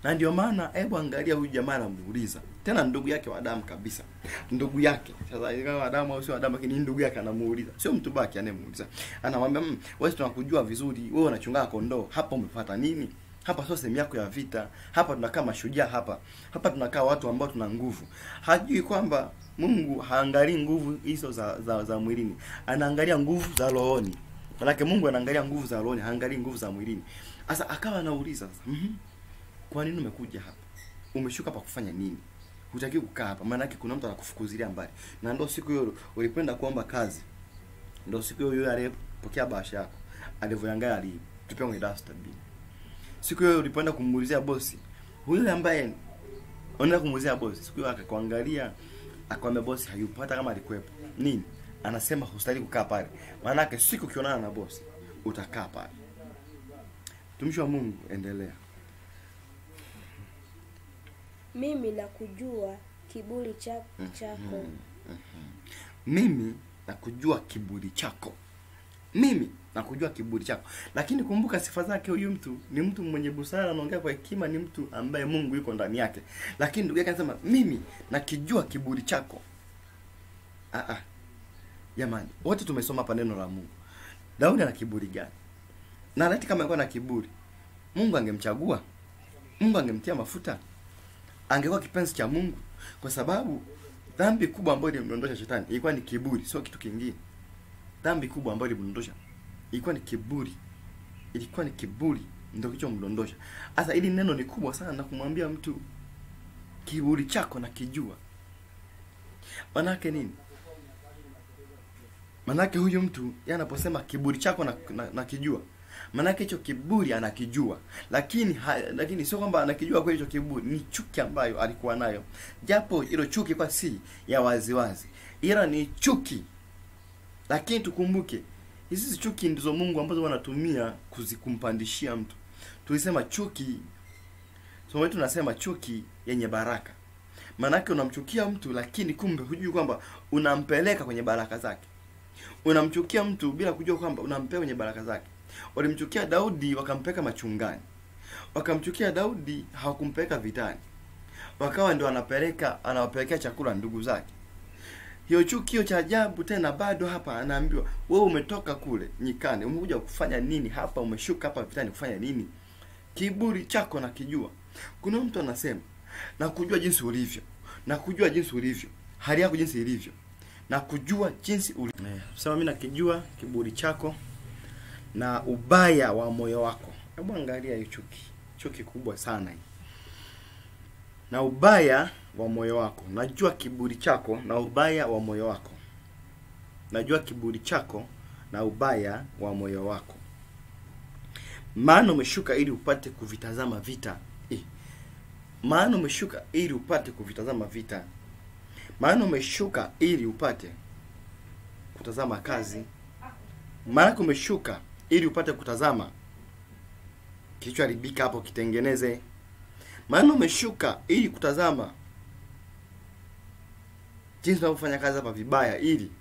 Na ndio maana hebu angalia huyu jamaa anamuuliza. Tena ndugu yake wa damu kabisa. Ndugu yake. Sasa kama Adamu au sio Adamu, lakini ndugu yake anamuuliza. Sio mtu baki anayemuuliza. Anamwambia, wewe tunakujua vizuri. Wewe unachunga kondoo. Hapa umefuata nini? Hapa sio sehemu yako ya vita. Hapa tunakaa mashujaa hapa. Hapa tunakaa watu ambao tuna nguvu. Hajui kwamba Mungu haangalii nguvu hizo za mwilini. Anaangalia nguvu za rohoni. Maana Mungu anaangalia nguvu za roho, haangalii nguvu za mwilini. Sasa akawa anauliza sasa, kwa nini umekuja hapa? Umeshuka hapa kufanya nini? Hutaki kukaa hapa. Maana kuna mtu anakufukuzilia mbali. Na ndio siku hiyo ulipenda kuomba kazi. Ndio siku hiyo aliyepokea bahasha yako. Alivyoangalia alitupia kwenye dustbin. Siku hiyo ulipenda kumuulizia bosi. Huyo ambaye unaenda kumuulizia bosi, siku hiyo akakuangalia, akamwambia bosi hayupo hata kama alikuwepo. Nini? Anasema hustahili kukaa pale. Maana yake siku ukionana na bosi utakaa pale. Tumishi wa Mungu, endelea. Mimi nakujua kiburi chako. Mimi nakujua kiburi chako. Mimi nakujua kiburi chako. Lakini kumbuka sifa zake, huyu mtu ni mtu mwenye busara, anaongea kwa hekima, ni mtu ambaye Mungu yuko ndani yake. Lakini ndugu yake anasema mimi nakijua kiburi chako. Jamani, wote tumesoma hapa neno la Mungu. Daudi ana kiburi gani? Na laiti kama alikuwa na kiburi, Mungu angemchagua. Mungu angemtia mafuta. Angekuwa kipenzi cha Mungu, kwa sababu dhambi kubwa ambayo ilimdondosha shetani ilikuwa ni kiburi, sio kitu kingine. Dhambi kubwa ambayo ilimdondosha ilikuwa ni kiburi. Ilikuwa ni kiburi ndio kilichomdondosha. Sasa ili neno ni kubwa sana na kumwambia mtu kiburi chako na kijua. Manake nini? Manake huyu mtu anaposema kiburi chako na kijua, manake hicho kiburi anakijua, lakini sio kwamba anakijua kwa hicho kiburi, ni chuki ambayo alikuwa nayo. Japo hilo chuki kwa si ya waziwazi, ila ni chuki. Lakini tukumbuke hizi chuki ndizo Mungu ambazo wanatumia kuzikumpandishia mtu. Tulisema chuki, somo letu tunasema chuki yenye baraka. Manake unamchukia mtu lakini kumbe hujui kwamba unampeleka kwenye baraka zake. Unamchukia mtu bila kujua kwamba unampeleka kwenye baraka zake. Walimchukia Daudi wakampeleka machungani. Wakamchukia Daudi hawakumpeleka vitani. Wakawa ndio anawapelekea chakula ndugu zake. Hiyo chuki hiyo cha ajabu tena bado hapa anaambiwa, wewe umetoka kule nyikani, umekuja kufanya nini hapa? Umeshuka hapa vitani kufanya nini? Kiburi chako na kijua. Kuna mtu anasema, na kujua jinsi ulivyo. Na kujua jinsi ulivyo. Hali yako jinsi ilivyo. Na kujua jinsi ulivyo. Sema mimi nakijua kiburi chako na ubaya wa moyo wako. Hebu angalia hiyo chuki. Chuki kubwa sana hii. Na ubaya wa moyo wako. Najua kiburi chako na ubaya wa moyo wako. Najua kiburi chako na ubaya wa moyo wako. Maana umeshuka ili upate kuvitazama vita. Maana umeshuka ili upate kuvitazama vita. Maana umeshuka ili upate kutazama kazi. Maana umeshuka ili upate kutazama kilichoharibika hapo kitengeneze. Maana umeshuka ili kutazama jinsi tunavyofanya kazi hapa vibaya, ili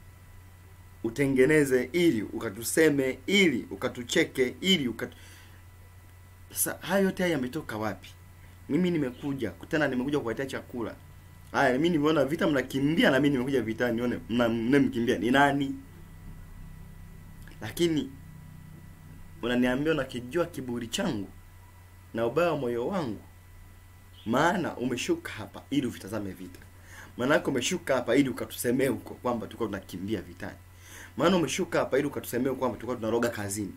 utengeneze, ili ukatuseme, ili ukatucheke, ili Sasa hayo yote haya yametoka wapi? Mimi nimekuja kuwaletea chakula. Haya, mimi nimeona vita mnakimbia, na mimi nimekuja vitani nione mnamkimbia ni nani? Lakini unaniambia nakijua kiburi changu na ubaya wa moyo wangu. Maana umeshuka hapa ili uvitazame vita. Maana yako umeshuka hapa ili ukatusemee huko kwamba tulikuwa tunakimbia vitani. Maana umeshuka hapa ili ukatusemee kwamba tulikuwa tunaroga kazini.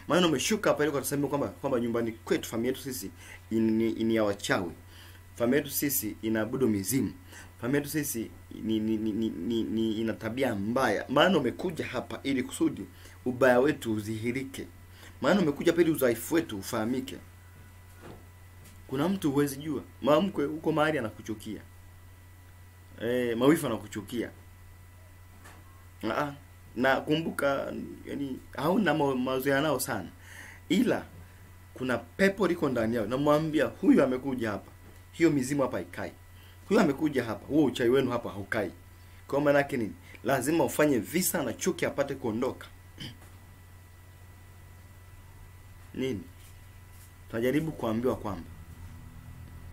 Maana umeshuka hapa ili ukatusemee kwamba nyumbani kwetu, familia yetu sisi ni ya wachawi. Familia yetu sisi inaabudu mizimu. Familia yetu sisi ni ina tabia mbaya. Maana umekuja hapa ili kusudi ubaya wetu udhihirike. Maana umekuja hapa ili udhaifu wetu ufahamike. Kuna mtu huwezi jua, mamkwe huko mahali anakuchukia. Mawifu anakuchukia. Na kumbuka, yani hauna mazoea nao sana. Ila kuna pepo liko ndani yao. Namwambia huyu amekuja hapa, hiyo mizimu hapa haikai. Huyu amekuja hapa, huo uchawi wenu hapa haukai. Kwa maana yake nini? Lazima ufanye visa na chuki apate kuondoka. Nini? Tunajaribu kuambiwa kwamba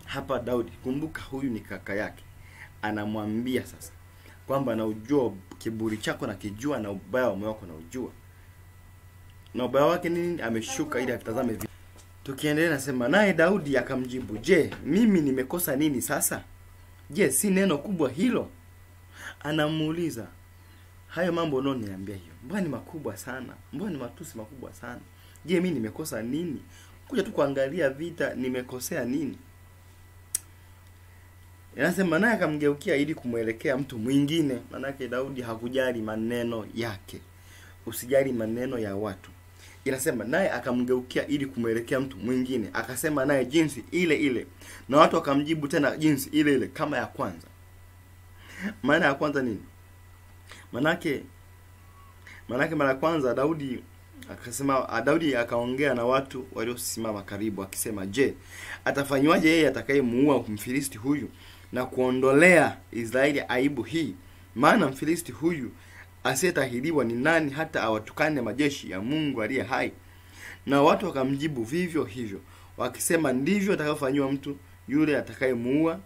hapa Daudi, kumbuka huyu ni kaka yake, anamwambia sasa kwamba na ujua kiburi chako na kijua, na ubaya wa moyo wako na ujua. Na ubaya wake nini? Ameshuka ili atazame vita. Tukiendelea nasema, naye Daudi akamjibu, je, mimi nimekosa nini sasa? Je, si neno kubwa hilo? Anamuuliza, hayo mambo unaoniambia hiyo, mbona ni makubwa sana? Mbona ni matusi makubwa sana? Je, mimi nimekosa nini? Kuja tu kuangalia vita, nimekosea nini? Inasema naye akamgeukia ili kumwelekea mtu mwingine. Manake Daudi hakujali maneno yake. Usijali maneno ya watu. Inasema naye akamgeukia ili kumwelekea mtu mwingine, akasema naye jinsi ile ile, na watu wakamjibu tena jinsi ile ile kama ya kwanza. Maana ya kwanza nini? Manake mara kwanza Daudi akaongea na watu waliosimama karibu akisema, je, atafanywaje yeye atakayemuua Mfilisti huyu na kuondolea Israeli aibu hii? Maana Mfilisti huyu asiyetahiriwa ni nani hata awatukane majeshi ya Mungu aliye hai? Na watu wakamjibu vivyo hivyo wakisema, ndivyo atakayofanywa mtu yule atakayemuua,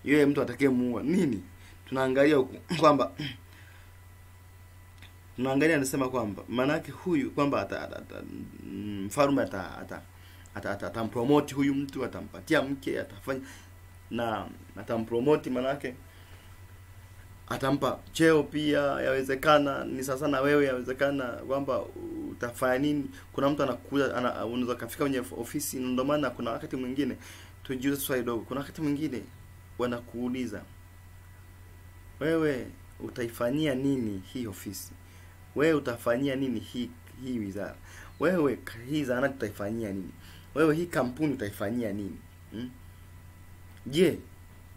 yule mtu atakayemuua. Nini tunaangalia kwamba anasema kwamba manake huyu kwamba mfalme atampromote huyu mtu, atampatia mke, atafanya na atampromote, manake atampa cheo pia. Yawezekana ni sasa na wewe, yawezekana kwamba utafanya nini. Kuna mtu anakuja unaweza kufika kwenye ofisi, ndio maana kuna wakati mwingine tujiulize swali dogo. Kuna wakati mwingine wanakuuliza, wewe utaifanyia nini hii ofisi? Wewe utafanyia nini hii wizara? Wewe hii zahanati utaifanyia nini? Wewe hii kampuni utaifanyia nini? Je,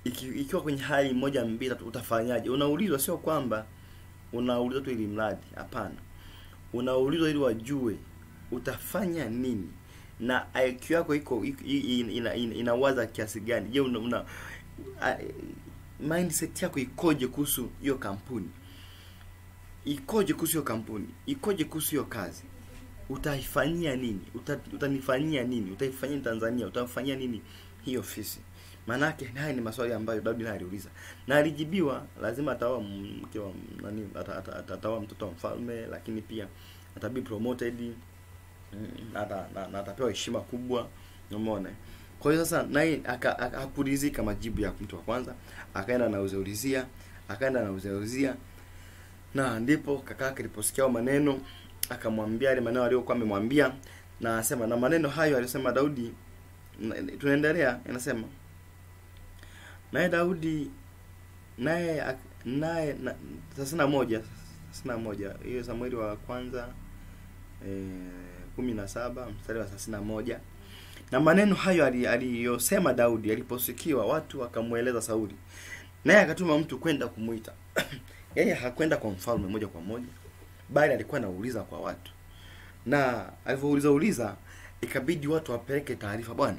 ikiwa kwenye hali moja mbili utafanyaje? Unaulizwa, sio kwamba unaulizwa tu ili mradi, hapana. Unaulizwa ili wajue utafanya nini na IQ yako iko inawaza kiasi gani. Je, mindset yako ikoje kuhusu hiyo kampuni? Ikoje kuhusu hiyo kampuni? Ikoje kuhusu hiyo kazi? Utaifanyia nini? Utanifanyia nini? Utaifanyia Tanzania? Utafanyia nini hii ofisi? Manake haya ni maswali ambayo Daudi naye aliuliza. Na alijibiwa, lazima ataoa mke wa nani, ataoa mtoto wa mfalme, lakini pia atabi promoted, na atapewa heshima kubwa. Umeona? Kwa hiyo sasa naye hakuridhika majibu ya mtu wa kwanza, akaenda na uzeuzia. Na ndipo kaka yake aliposikia maneno, akamwambia ile maneno aliyokuwa amemwambia, na asema na maneno hayo alisema Daudi. Tunaendelea, inasema naye Daudi naye 31 hiyo Samueli wa kwanza 17 mstari wa 31. Na maneno hayo aliyosema Daudi aliposikiwa, watu wakamueleza Sauli, naye akatuma mtu kwenda kumuita. Yeye hakwenda kwa mfalme moja kwa moja, bali alikuwa anauliza kwa watu. Na alipouliza ikabidi watu wapeleke taarifa, bwana,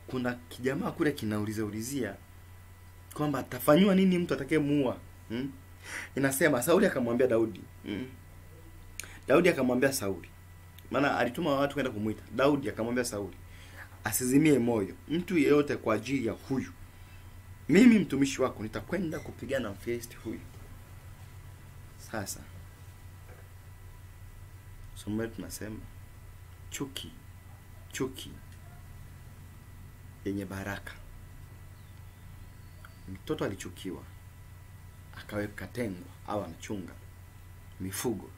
kuna kijamaa kule kinaulizia kwamba atafanywa nini mtu atakayemuua. Inasema Sauli akamwambia Daudi. Daudi akamwambia Sauli, maana alituma watu kwenda kumuita. Daudi akamwambia Sauli, asizimie moyo mtu yeyote kwa ajili ya huyu. Mimi mtumishi wako nitakwenda kupigana na Mfilisti huyu. Sasa somo tunasema chuki yenye baraka. Mtoto alichukiwa, akaweka tengwa au anachunga mifugo.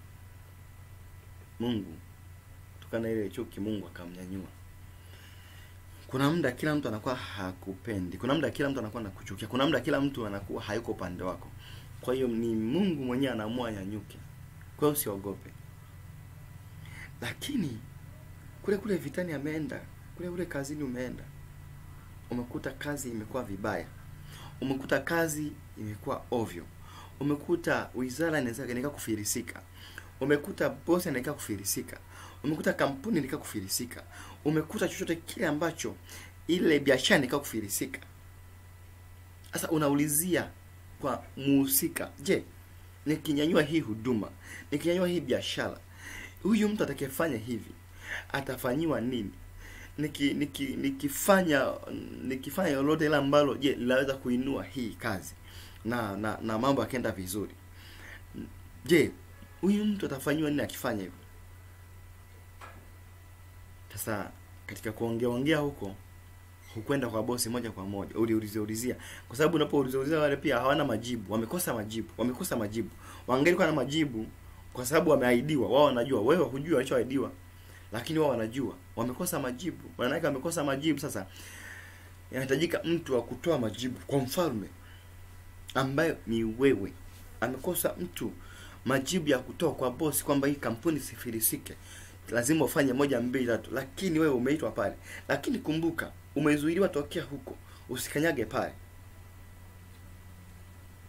Mungu tukana ile chuki, Mungu akamnyanyua. Kuna muda kila mtu anakuwa hakupendi, kuna muda kila mtu anakuwa anakuchukia, kuna muda kila mtu anakuwa hayuko upande wako. Kwa hiyo ni Mungu mwenyewe anaamua nyanyuke. Kwa hiyo usiogope. Lakini kule vitani ameenda, kule kazini umeenda, umekuta kazi imekuwa vibaya, umekuta kazi imekuwa ovyo, umekuta wizara inaweza kufilisika, umekuta bosi anaweza kufilisika, umekuta kampuni inaweza kufilisika, umekuta chochote kile ambacho ile biashara inaweza kufilisika. Sasa unaulizia kwa muhusika, je, nikinyanyua hii huduma, nikinyanyua hii biashara, huyu mtu atakayefanya hivi atafanyiwa nini? Nikifanya lolote ile ambalo je linaweza kuinua hii kazi na mambo yakaenda vizuri, je, huyu mtu atafanywa nini akifanya hivyo? Sasa katika kuongea huko hukwenda kwa bosi moja kwa moja, uliulizia. Kwa sababu unapoulizia wale pia hawana majibu, wamekosa majibu. Wangelikuwa na majibu kwa sababu wameahidiwa, wao wanajua, wewe hujui walichoahidiwa, lakini wao wanajua. Wamekosa majibu. Maana yake wamekosa majibu. Sasa inahitajika mtu wa kutoa majibu kwa mfalme ambaye ni wewe. Amekosa mtu majibu ya kutoa kwa bosi kwamba hii kampuni sifilisike, lazima ufanye 1 2 3, lakini wewe umeitwa pale. Lakini kumbuka, umezuiliwa tokea huko, usikanyage pale.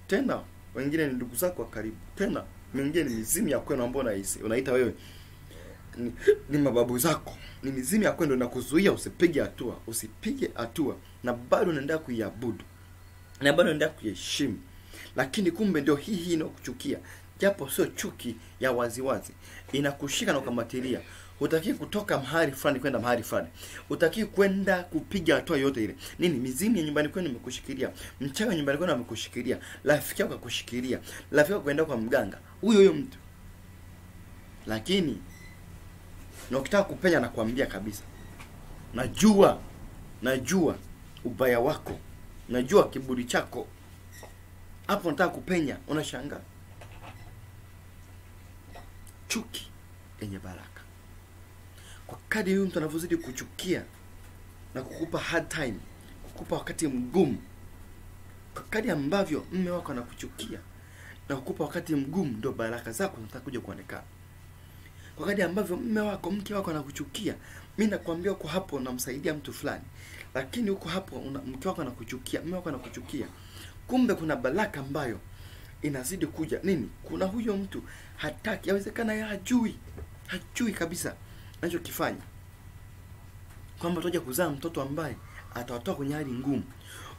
Tena wengine ni ndugu zako wa karibu, tena mwingine ni mizimu ya kwenu ambao unaita wewe ni mababu zako. Ni mizimu ya kwenu na kuzuia usipige hatua, na bado unaendelea kuiabudu, na bado unaendelea kuheshimu. Lakini kumbe ndio hii inakuchukia, japo sio chuki ya waziwazi, inakushika na kukamatilia. Hutaki kutoka mahali fulani kwenda mahali fulani, hutaki kwenda kupiga hatua yote ile. Nini? Mizimu ya nyumbani kwenu imekushikilia, mchawi wa nyumbani kwenu amekushikilia, rafiki yako akushikilia, rafiki yako kwenda kwa mganga, huyo mtu. Lakini na ukitaka kupenya na kuambia kabisa, najua ubaya wako, najua kiburi chako. Hapo nataka kupenya, unashangaa. Chuki yenye baraka. Kwa kadri huyu mtu anavyozidi kuchukia na kukupa hard time, kukupa wakati mgumu, kwa kadri ambavyo mume wako anakuchukia na kukupa wakati mgumu, ndio baraka zako zitakuja kuonekana. Kwa kadri ambavyo mke wako anakuchukia, mimi nakwambia uko hapo unamsaidia mtu fulani, lakini uko hapo mke wako anakuchukia, mume wako anakuchukia, kumbe kuna baraka ambayo inazidi kuja. Nini? Kuna huyo mtu hataki, yawezekana yeye hajui kabisa anachokifanya, kwamba utakuja kuzaa mtoto ambaye atawatoa kwenye hali ngumu.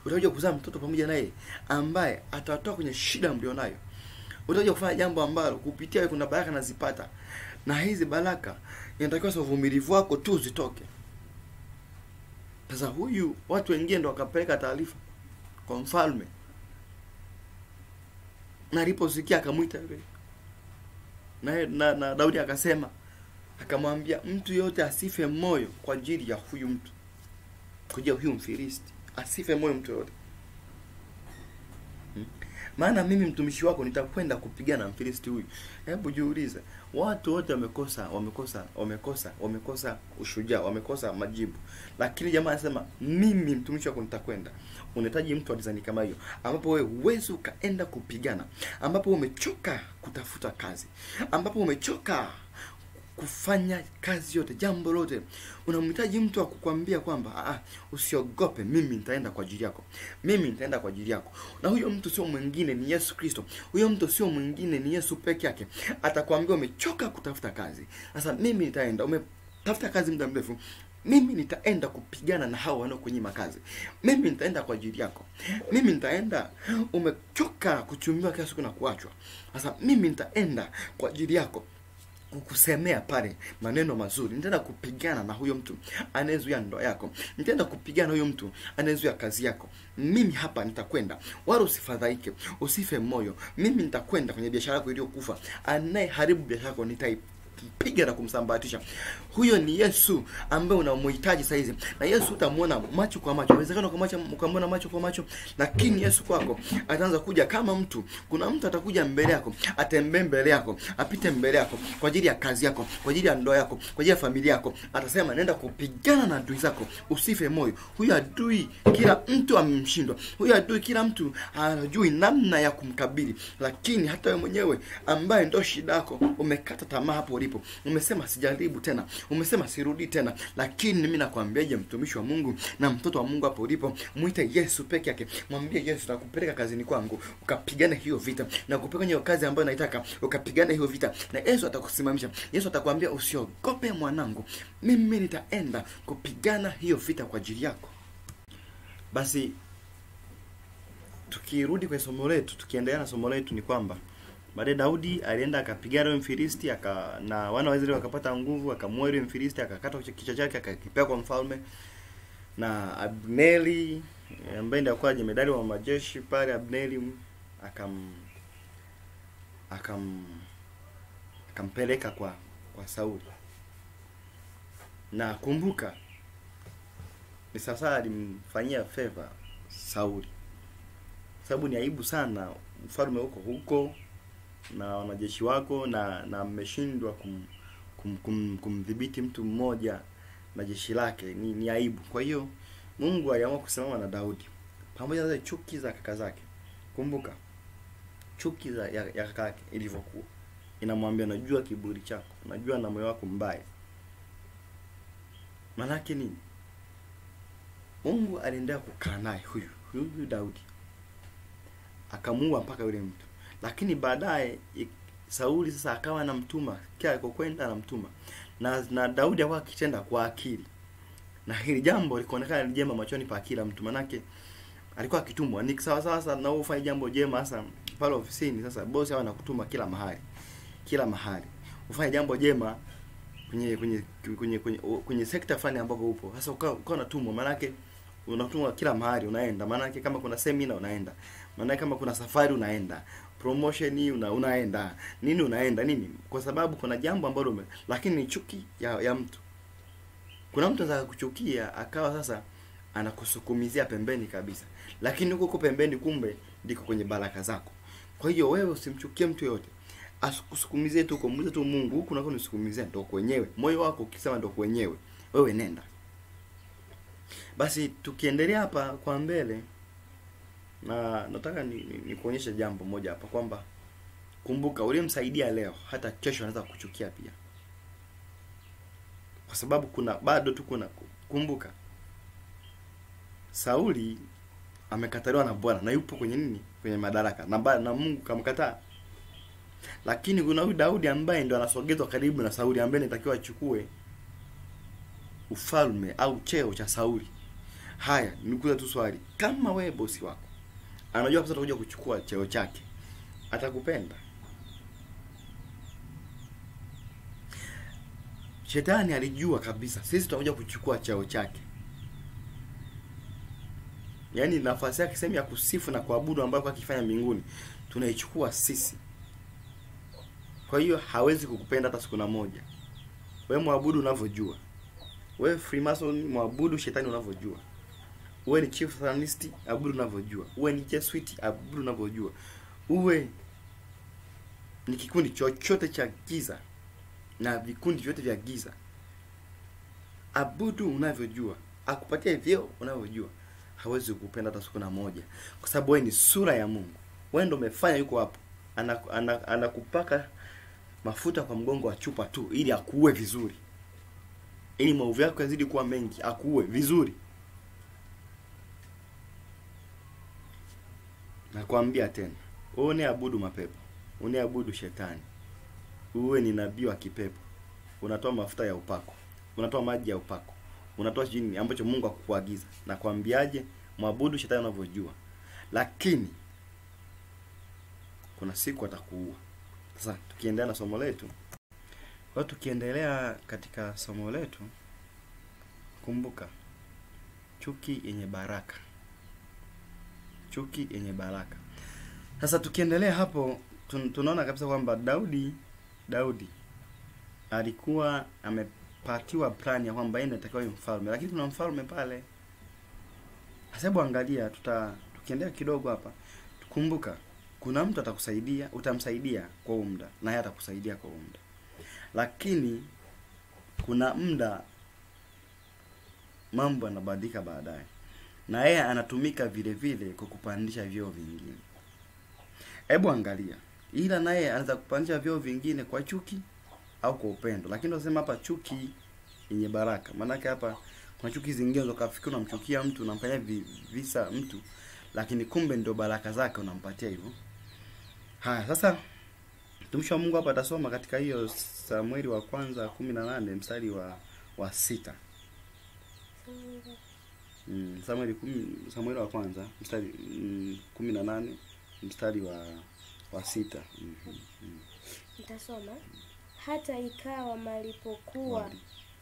Utakuja kuzaa mtoto pamoja naye ambaye atawatoa kwenye shida mlionayo. Utakuja kufanya jambo ambalo kupitia wewe kuna baraka nazipata, na hizi baraka inatakiwa sio uvumilivu wako tu zitoke. Sasa huyu watu wengine ndio wakapeleka taarifa kwa mfalme, na aliposikia akamuita yule. Na Daudi akasema, akamwambia mtu yote asife moyo kwa ajili ya huyu mtu, kwa ajili ya huyu Mfilisti. Asife moyo mtu yote. Maana mimi mtumishi wako nitakwenda kupigana na Mfilisti huyu. Hebu jiulize, watu wote wamekosa ushujaa, wamekosa majibu. Lakini jamaa anasema mimi mtumishi wako nitakwenda. Unahitaji mtu alizani kama hiyo, ambapo wewe uwezo ukaenda kupigana, ambapo umechoka kutafuta kazi, ambapo umechoka kufanya kazi yote, jambo lote. Unamhitaji mtu akukwambia kwamba usiogope, mimi nitaenda kwa ajili yako. Na huyo mtu sio mwingine, ni Yesu Kristo. Huyo mtu sio mwingine, ni Yesu peke yake. Atakwambia umechoka kutafuta kazi, sasa mimi nitaenda. Umetafuta kazi muda mrefu, mimi nitaenda kupigana na hao wanaokunyima kazi. Mimi nitaenda kwa ajili yako. Mimi nitaenda. Umechoka kuchumiwa kila siku na kuachwa, sasa mimi nitaenda kwa ajili yako, kukusemea pale maneno mazuri. Nitaenda kupigana na huyo mtu anayezuia ndoa yako. Nitaenda kupigana na huyo mtu anayezuia kazi yako. Mimi hapa nitakwenda, wala usifadhaike, usife moyo. Mimi nitakwenda kwenye biashara yako iliyokufa. Anayeharibu biashara yako piga na kumsambatisha. Huyo ni Yesu ambaye unamhitaji sasa hizi. Na Yesu utamuona macho kwa macho. Inawezekana ukamwona macho kwa macho, lakini Yesu kwako ataanza kuja kama mtu. Kuna mtu atakuja mbele yako, atembee mbele yako, apite mbele yako kwa ajili ya kazi yako, kwa ajili ya ndoa yako, kwa ajili ya familia yako. Atasema nenda kupigana na adui zako, usife moyo. Huyo adui kila mtu amemshindwa. Huyo adui kila mtu anajui namna ya kumkabili. Lakini hata wewe mwenyewe ambaye ndio shida yako, umekata tamaa hapo ulipo. Umesema sijaribu tena, umesema sirudi tena. Lakini mimi nakwambiaje, mtumishi wa Mungu na mtoto wa Mungu hapo ulipo, muite Yesu peke yake. Mwambie Yesu, nakupeleka kazini kwangu, ukapigane hiyo vita. Na kupeleka hiyo kazi ambayo naitaka, ukapigane hiyo vita. Na Yesu atakusimamisha. Yesu atakwambia usiogope mwanangu, mimi nitaenda kupigana hiyo vita kwa ajili yako. Basi tukirudi kwa somo letu, tukiendelea na somo letu, ni kwamba baadaye Daudi alienda akapigana na Mfilisti, na wana wa Israeli wakapata nguvu, akamua yule Mfilisti, akakata kichwa chake, akakipea kwa mfalme. Na Abneri ambaye ndiye alikuwa jemedari wa majeshi pale, Abneri akampeleka kwa Sauli. Na kumbuka ni sasa alimfanyia favor Sauli. Sababu ni aibu sana ufalme huko na wanajeshi wako na mmeshindwa kumdhibiti mtu mmoja na jeshi lake, ni aibu. Kwa hiyo Mungu aliamua kusimama na Daudi pamoja na chuki za kaka zake. Kumbuka chuki ya kaka yake ilivyokuwa inamwambia, najua kiburi chako, najua na moyo wako mbaya. Manake nini? Mungu aliendelea kukaa naye huyu Daudi, akamuua mpaka yule mtu. Lakini baadaye Sauli sasa akawa anamtuma kila alipokwenda, anamtuma na Daudi akawa akitenda kwa akili, na hili jambo likaonekana ni jema machoni pa kila mtu. Manake alikuwa akitumwa ni sawa sasa na ufanye jambo jema sasa pale ofisini. Sasa bosi hawa anakutuma kila mahali ufanye jambo jema kwenye sekta fulani ambapo upo. Sasa ukawa unatumwa, manake unatumwa kila mahali unaenda. Manake kama kuna seminar unaenda, manake kama kuna safari unaenda, promotion unaenda, nini unaenda nini, kwa sababu kuna jambo ambalo lakini ni chuki ya mtu. Kuna mtu anataka kuchukia akawa sasa anakusukumizia pembeni kabisa, lakini huko pembeni kumbe ndiko kwenye baraka zako. Kwa hiyo wewe usimchukie mtu yote, asikusukumizie tu, kumuuliza tu Mungu, huku nako nisukumizia ndo kwenyewe. Moyo wako ukisema ndo kwenyewe, wewe nenda. Basi tukiendelea hapa kwa mbele, na nataka ni kuonyesha jambo moja hapa kwamba kumbuka, uliyemsaidia leo hata kesho anaweza kuchukia pia. Kwa sababu kuna bado tu kumbuka, Sauli amekataliwa na Bwana na yupo kwenye nini? Kwenye madaraka na Mungu kamkataa. Lakini kuna huyu Daudi ambaye ndo anasogezwa karibu na Sauli, ambaye anatakiwa achukue ufalme au cheo cha Sauli. Haya, nikuuliza tu swali, kama wewe bosi wako anajua sasa utakuja kuchukua cheo chake, atakupenda? Shetani alijua kabisa sisi tutakuja kuchukua cheo chake. Yaani nafasi yake sehemu ya kusifu na kuabudu ambayo kwa kifanya mbinguni tunaichukua sisi. Kwa hiyo hawezi kukupenda hata siku moja. Wewe muabudu unavyojua. Wewe Freemason muabudu shetani unavyojua. Wewe ni chief satanist, abudu unavyojua. Wewe ni Jesuit, abudu unavyojua. Uwe ni kikundi chochote cha giza na vikundi vyote vya giza, abudu unavyojua, akupatie vyeo unavyojua, hawezi kukupenda hata siku moja, kwa sababu wewe ni sura ya Mungu. Wewe ndio umefanya yuko hapo, anakupaka mafuta kwa mgongo wa chupa tu ili akuue vizuri, ili maovu yako yazidi kuwa mengi, akuue vizuri. Nakwambia tena, wewe uniabudu mapepo, uniabudu shetani, uwe ni nabii wa kipepo, unatoa mafuta ya upako, unatoa maji ya upako, unatoa jini ambacho Mungu akukuagiza. Na kuambiaje? Muabudu shetani unavyojua, lakini kuna siku atakuua. Sasa tukiendelea na somo letu, katika somo letu, kumbuka chuki yenye baraka. Chuki yenye baraka. Sasa tukiendelea hapo, tunaona kabisa kwamba Daudi alikuwa amepatiwa plan ya kwamba yeye anatakiwa awe mfalme, lakini kuna mfalme pale. Hasabu angalia, tukiendelea kidogo hapa, tukumbuka kuna mtu atakusaidia, utamsaidia kwa muda na yeye atakusaidia kwa muda. Lakini kuna muda mambo yanabadilika baadaye, na yeye anatumika vile vile kukupandisha vyeo vingine. Hebu angalia, ila naye anaweza kupandisha vyeo vingine kwa chuki au kwa upendo. Lakini tunasema hapa chuki yenye baraka. Maana hapa kuna chuki zingine ukafikiri unamchukia mtu, unamfanyia visa mtu, lakini kumbe ndio baraka zake unampatia hivyo. Haya, sasa mtumishi wa Mungu hapa atasoma katika hiyo Samueli wa kwanza 18 mstari wa 6. Samueli wa kwanza mstari 18 mstari wa 6. Nitasoma. Hata ikawa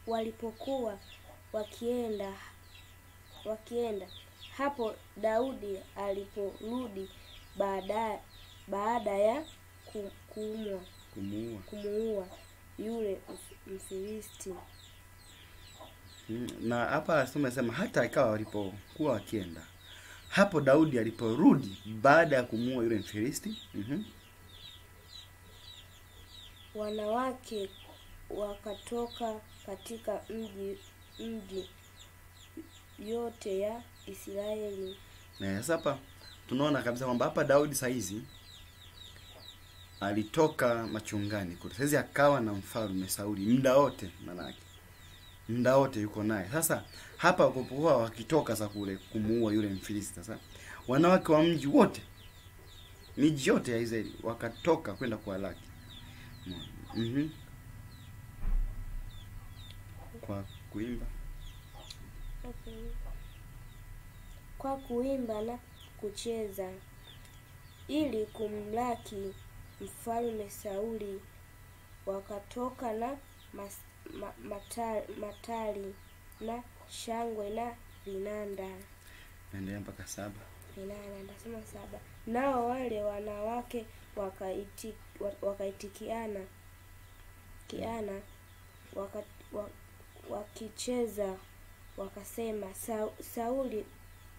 walipokuwa wakienda hapo, Daudi aliporudi baada ya kumuua yule Mfilisti. Na hapa tumesema hata ikawa walipokuwa wakienda, hapo Daudi aliporudi baada ya kumuua yule Mfilisti, wanawake wakatoka katika mji yote ya Israeli. Na sasa hapa tunaona kabisa kwamba hapa Daudi saizi alitoka machungani kule. Saizi akawa na mfalme Sauli muda wote, manake muda wote yuko naye. Sasa hapa walipokuwa wakitoka sasa kule kumuua yule Mfilisti, sasa wanawake wa mji wote, miji yote ya Israeli wakatoka kwenda kuwalaki. Kwa kuimba. Kwa kuimba na kucheza ili kumlaki mfalme Sauli, wakatoka na matari na shangwe na vinanda. Naendelea mpaka 7. Vinanda nasema 7. Nao wale wanawake wakaitikiana wakicheza wakasema, Sauli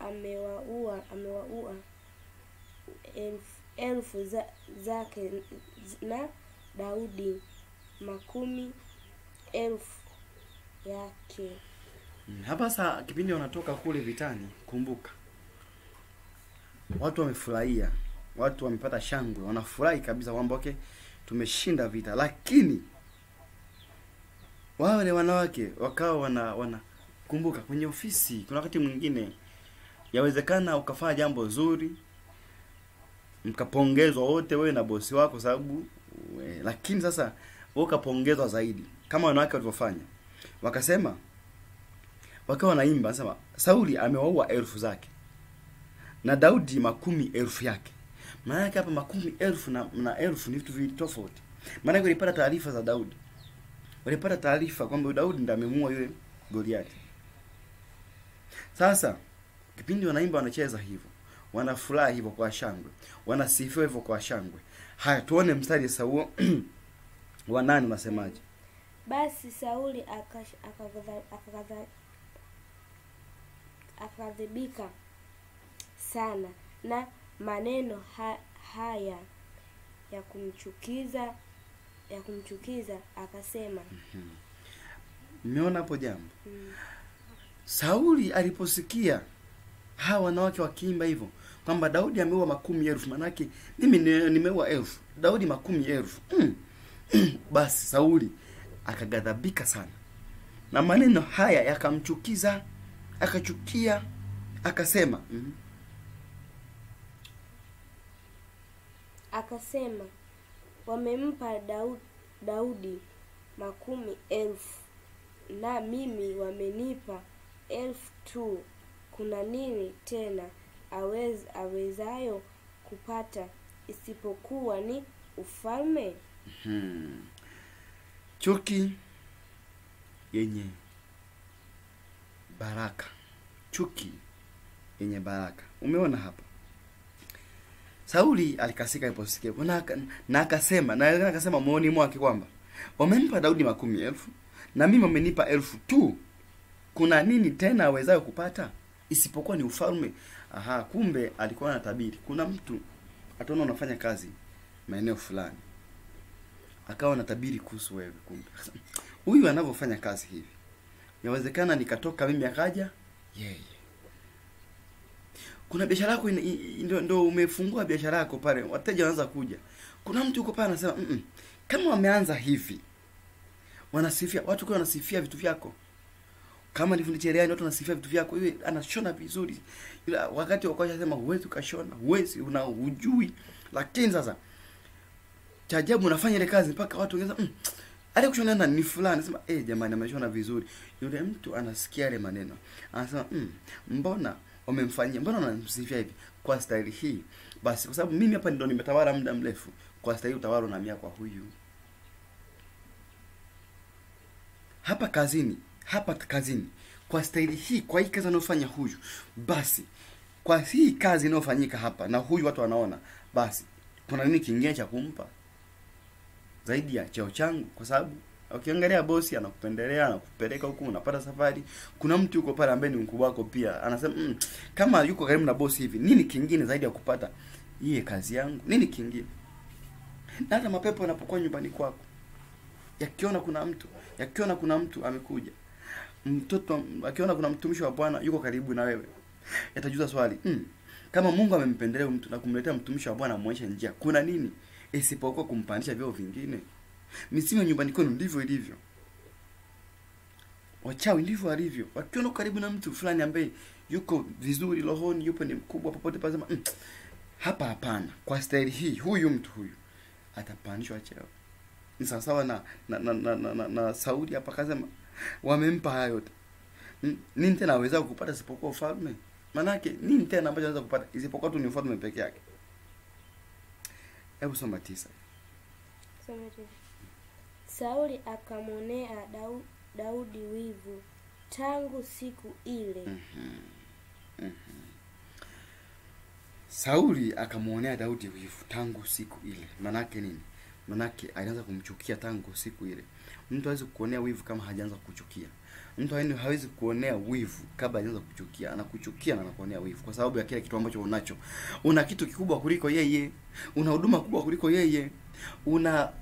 amewaua elfu zake na Daudi 10,000 yake. Hapa sasa kipindi wanatoka kule vitani, kumbuka watu wamefurahia, watu wamepata shangwe, wanafurahi kabisa kwamba okay, tumeshinda vita. Lakini wale wanawake wakawa wana kumbuka, kwenye ofisi kuna wakati mwingine yawezekana ukafanya jambo zuri, mkapongezwa wote, wewe na bosi wako sababu lakini sasa wewe ukapongezwa zaidi kama wanawake walivyofanya. Wakasema, wakawa wanaimba, nasema Sauli amewaua 1000 zake na Daudi 10,000 yake. Maana yake hapa 10,000 na 1000 ni vitu viwili tofauti. Maana yake walipata taarifa za Daudi. Walipata taarifa kwamba Daudi ndiye amemuua yule Goliathi. Sasa kipindi wanaimba, wanacheza hivyo, wanafurahi hivyo kwa shangwe, wanasifiwa hivyo kwa shangwe. Haya, tuone mstari Sauli wa 8 unasemaje? Basi Sauli akadhibika sana na maneno haya ya kumchukiza akasema. Mmeona hapo jambo? Sauli aliposikia hawa wanawake wakiimba hivyo kwamba Daudi ameua 10,000, manake mimi nimeua 1000, Daudi 10,000. Basi Sauli akagadhabika sana na maneno haya yakamchukiza, akachukia, akasema akasema, wamempa Daudi 10,000 na mimi wamenipa 1,000 tu. Kuna nini tena awezayo kupata isipokuwa ni ufalme? Chuki yenye baraka, chuki yenye baraka. Umeona hapa Sauli alikasika aliposikia na akasema moyoni mwake kwamba wamempa Daudi 10,000 na mimi wamenipa 1,000 tu. Kuna nini tena awezayo kupata isipokuwa ni ufalme? Kumbe alikuwa anatabiri. Kuna mtu ataona unafanya kazi maeneo fulani, akawa anatabiri kuhusu wewe. Kumbe huyu anavyofanya kazi hivi, inawezekana nikatoka mimi akaja yeye. Kuna biashara yako ndio umefungua biashara yako pale, wateja wanaanza kuja. Kuna mtu yuko pale anasema kama wameanza hivi, wanasifia watu, kwa wanasifia vitu vyako. Kama ni fundi cherehani, watu wanasifia vitu vyako, yeye anashona vizuri. Ila wakati wako anasema huwezi ukashona, huwezi, hujui. Lakini sasa cha ajabu unafanya ile kazi mpaka watu wengine ale kushona nani ni fulani, sema jamani ameshona vizuri. Yule mtu anasikia ile maneno, anasema mbona wamemfanyia, mbona wanamsifia hivi kwa staili hii? Basi kwa sababu mimi hapa ndio nimetawala muda mrefu, kwa staili utawala na mia kwa huyu. Hapa kazini kwa staili hii, kwa hii kazi anayofanya huyu, basi kwa hii kazi inayofanyika hapa na huyu watu wanaona, basi kuna nini kingine cha kumpa zaidi ya cheo changu? Kwa sababu Ukiangalia bosi anakupendelea, anakupeleka huku, unapata safari. Kuna mtu yuko pale ambaye ni mkubwa wako pia, anasema kama yuko karibu na bosi hivi, nini kingine zaidi ya kupata hii kazi yangu? Nini kingine? Na hata mapepo yanapokuwa nyumbani kwako, yakiona kuna mtu amekuja, mtoto akiona kuna mtumishi wa Bwana yuko karibu na wewe, yatajuza swali, kama Mungu amempendelea mtu na kumletea mtumishi wa Bwana amuonyeshe njia, kuna nini isipokuwa kumpandisha vyeo vingine? Misimu nyumbani kwenu ndivyo ilivyo. Wachawi ndivyo alivyo. Wakiona karibu na mtu fulani ambaye yuko vizuri rohoni, yupo ni mkubwa popote pale, sema hapa hapana, kwa staili hii huyu mtu huyu atapandishwa cheo. Ni sawa na Sauli hapa akasema wamempa hayo yote. Nini tena aweza kupata isipokuwa ufalme? Manake nini tena ambacho anaweza kupata isipokuwa tu ni ufalme peke yake? Hebu soma 9. Sauli akamwonea Daudi wivu tangu siku ile. Sauli akamwonea Daudi wivu tangu siku ile. Manake nini? Manake alianza kumchukia tangu siku ile. Mtu hawezi kuonea wivu kama hajaanza kuchukia. Mtu hawezi kuonea wivu kabla hajaanza kuchukia. Anakuchukia na anakuonea wivu kwa sababu ya kile kitu ambacho unacho. Una kitu kikubwa kuliko yeye. Una huduma kubwa kuliko yeye. Una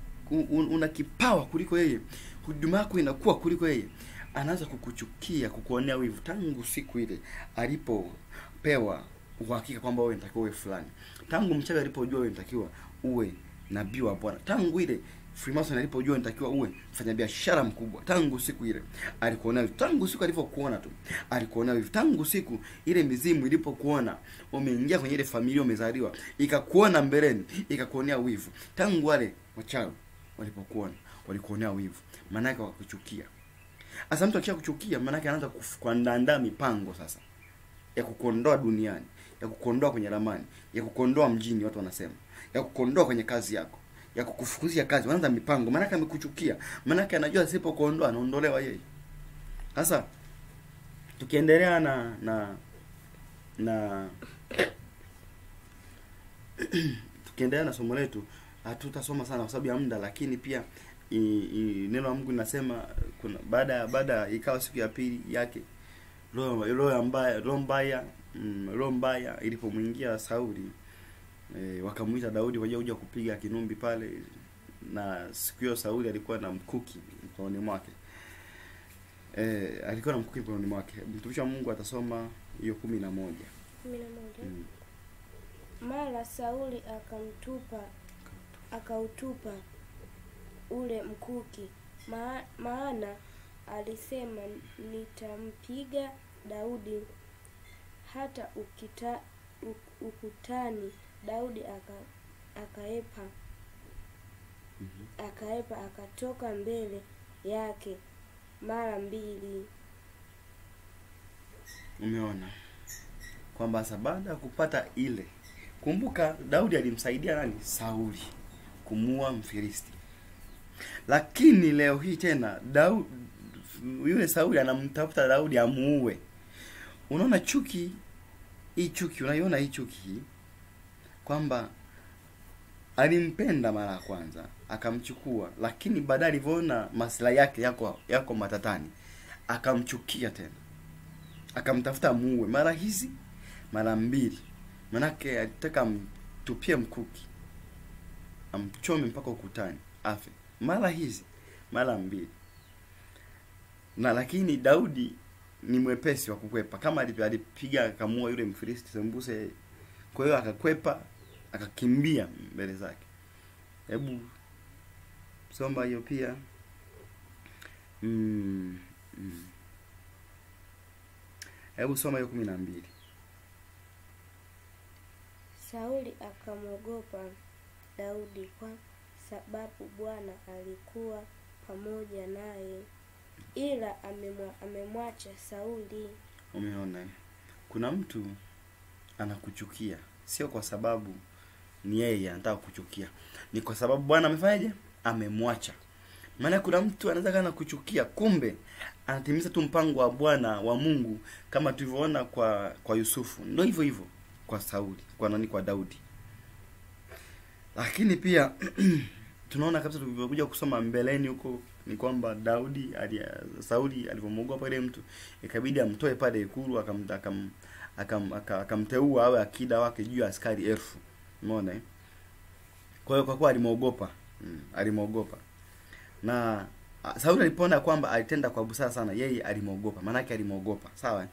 kipawa kuliko yeye. Huduma yako inakuwa kuliko yeye. Anaanza kukuchukia, kukuonea wivu tangu siku ile alipopewa uhakika kwamba wewe unatakiwa uwe fulani. Tangu mchawi alipojua wewe unatakiwa uwe nabii wa Bwana. Tangu ile Freemason alipojua unatakiwa uwe mfanyabiashara mkubwa. Tangu siku ile alikuona wivu. Tangu siku alipokuona tu alikuona wivu. Tangu siku ile mizimu ilipokuona umeingia kwenye ile familia umezaliwa, ikakuona mbeleni, ikakuonea wivu. Tangu wale wachawi walipokuona walikuonea wivu, maana yake wakuchukia. Asa mtu akisha kuchukia, maana yake anaanza kuandaa mipango sasa ya kukondoa duniani, ya kukondoa kwenye ramani, ya kukondoa mjini watu wanasema, ya kukondoa kwenye kazi yako, ya kukufukuzia kazi. Wanaanza mipango, maana yake amekuchukia, maana yake anajua asipokuondoa anaondolewa yeye. Sasa tukiendelea tukiendelea na somo letu, hatutasoma sana kwa sababu ya muda, lakini pia neno la Mungu linasema kuna baada ikawa siku ya pili yake roho mbaya ilipomwingia Sauli, wakamuita Daudi kwa kuja kupiga kinumbi pale, na siku hiyo Sauli alikuwa na mkuki mkononi mwake. Mtumishi wa Mungu atasoma hiyo 11. Mara Sauli akautupa ule mkuki, maana alisema nitampiga Daudi hata ukutani. Daudi akaepa akatoka mbele yake mara 2. Umeona kwamba sasa baada ya kupata ile, kumbuka Daudi alimsaidia nani? Sauli kumua Mfilisti. Lakini leo hii tena yule Sauli anamtafuta Daudi amuue. Unaona chuki hii, unaiona hii chuki kwamba alimpenda mara ya kwanza akamchukua, lakini baadaye alivyoona maslahi yake yako matatani akamchukia tena, akamtafuta muue mara hizi mara 2. Manake alitaka amtupie mkuki, amchome mpaka ukutani afe mara hizi mara 2. Na lakini Daudi ni mwepesi wa kukwepa, kama alipiga akamua yule Mfilisti sembuse. Kwa hiyo akakwepa, akakimbia mbele zake. Hebu soma hiyo pia. Hebu soma hiyo 12. Sauli akamwogopa Daudi kwa sababu Bwana alikuwa pamoja naye, ila amemwacha Sauli. Umeona, kuna mtu anakuchukia sio kwa sababu ni yeye anataka kuchukia, ni kwa sababu Bwana amefanyaje? Amemwacha. Maana kuna mtu anaweza kana kuchukia, kumbe anatimiza tu mpango wa Bwana wa Mungu, kama tulivyoona kwa Yusufu. Ndio hivyo kwa Sauli, kwa Daudi. Lakini pia tunaona kabisa tulivyokuja kusoma mbeleni huko ni kwamba Sauli alipomwogopa ile mtu, ikabidi amtoe pale ikulu, akamteua awe akida wake juu ya askari 1000. Umeona eh? Kwa hiyo kwa kuwa alimuogopa, alimuogopa. Na Sauli alipoona kwamba alitenda kwa busara sana, yeye alimuogopa. Maana yake alimuogopa, sawa?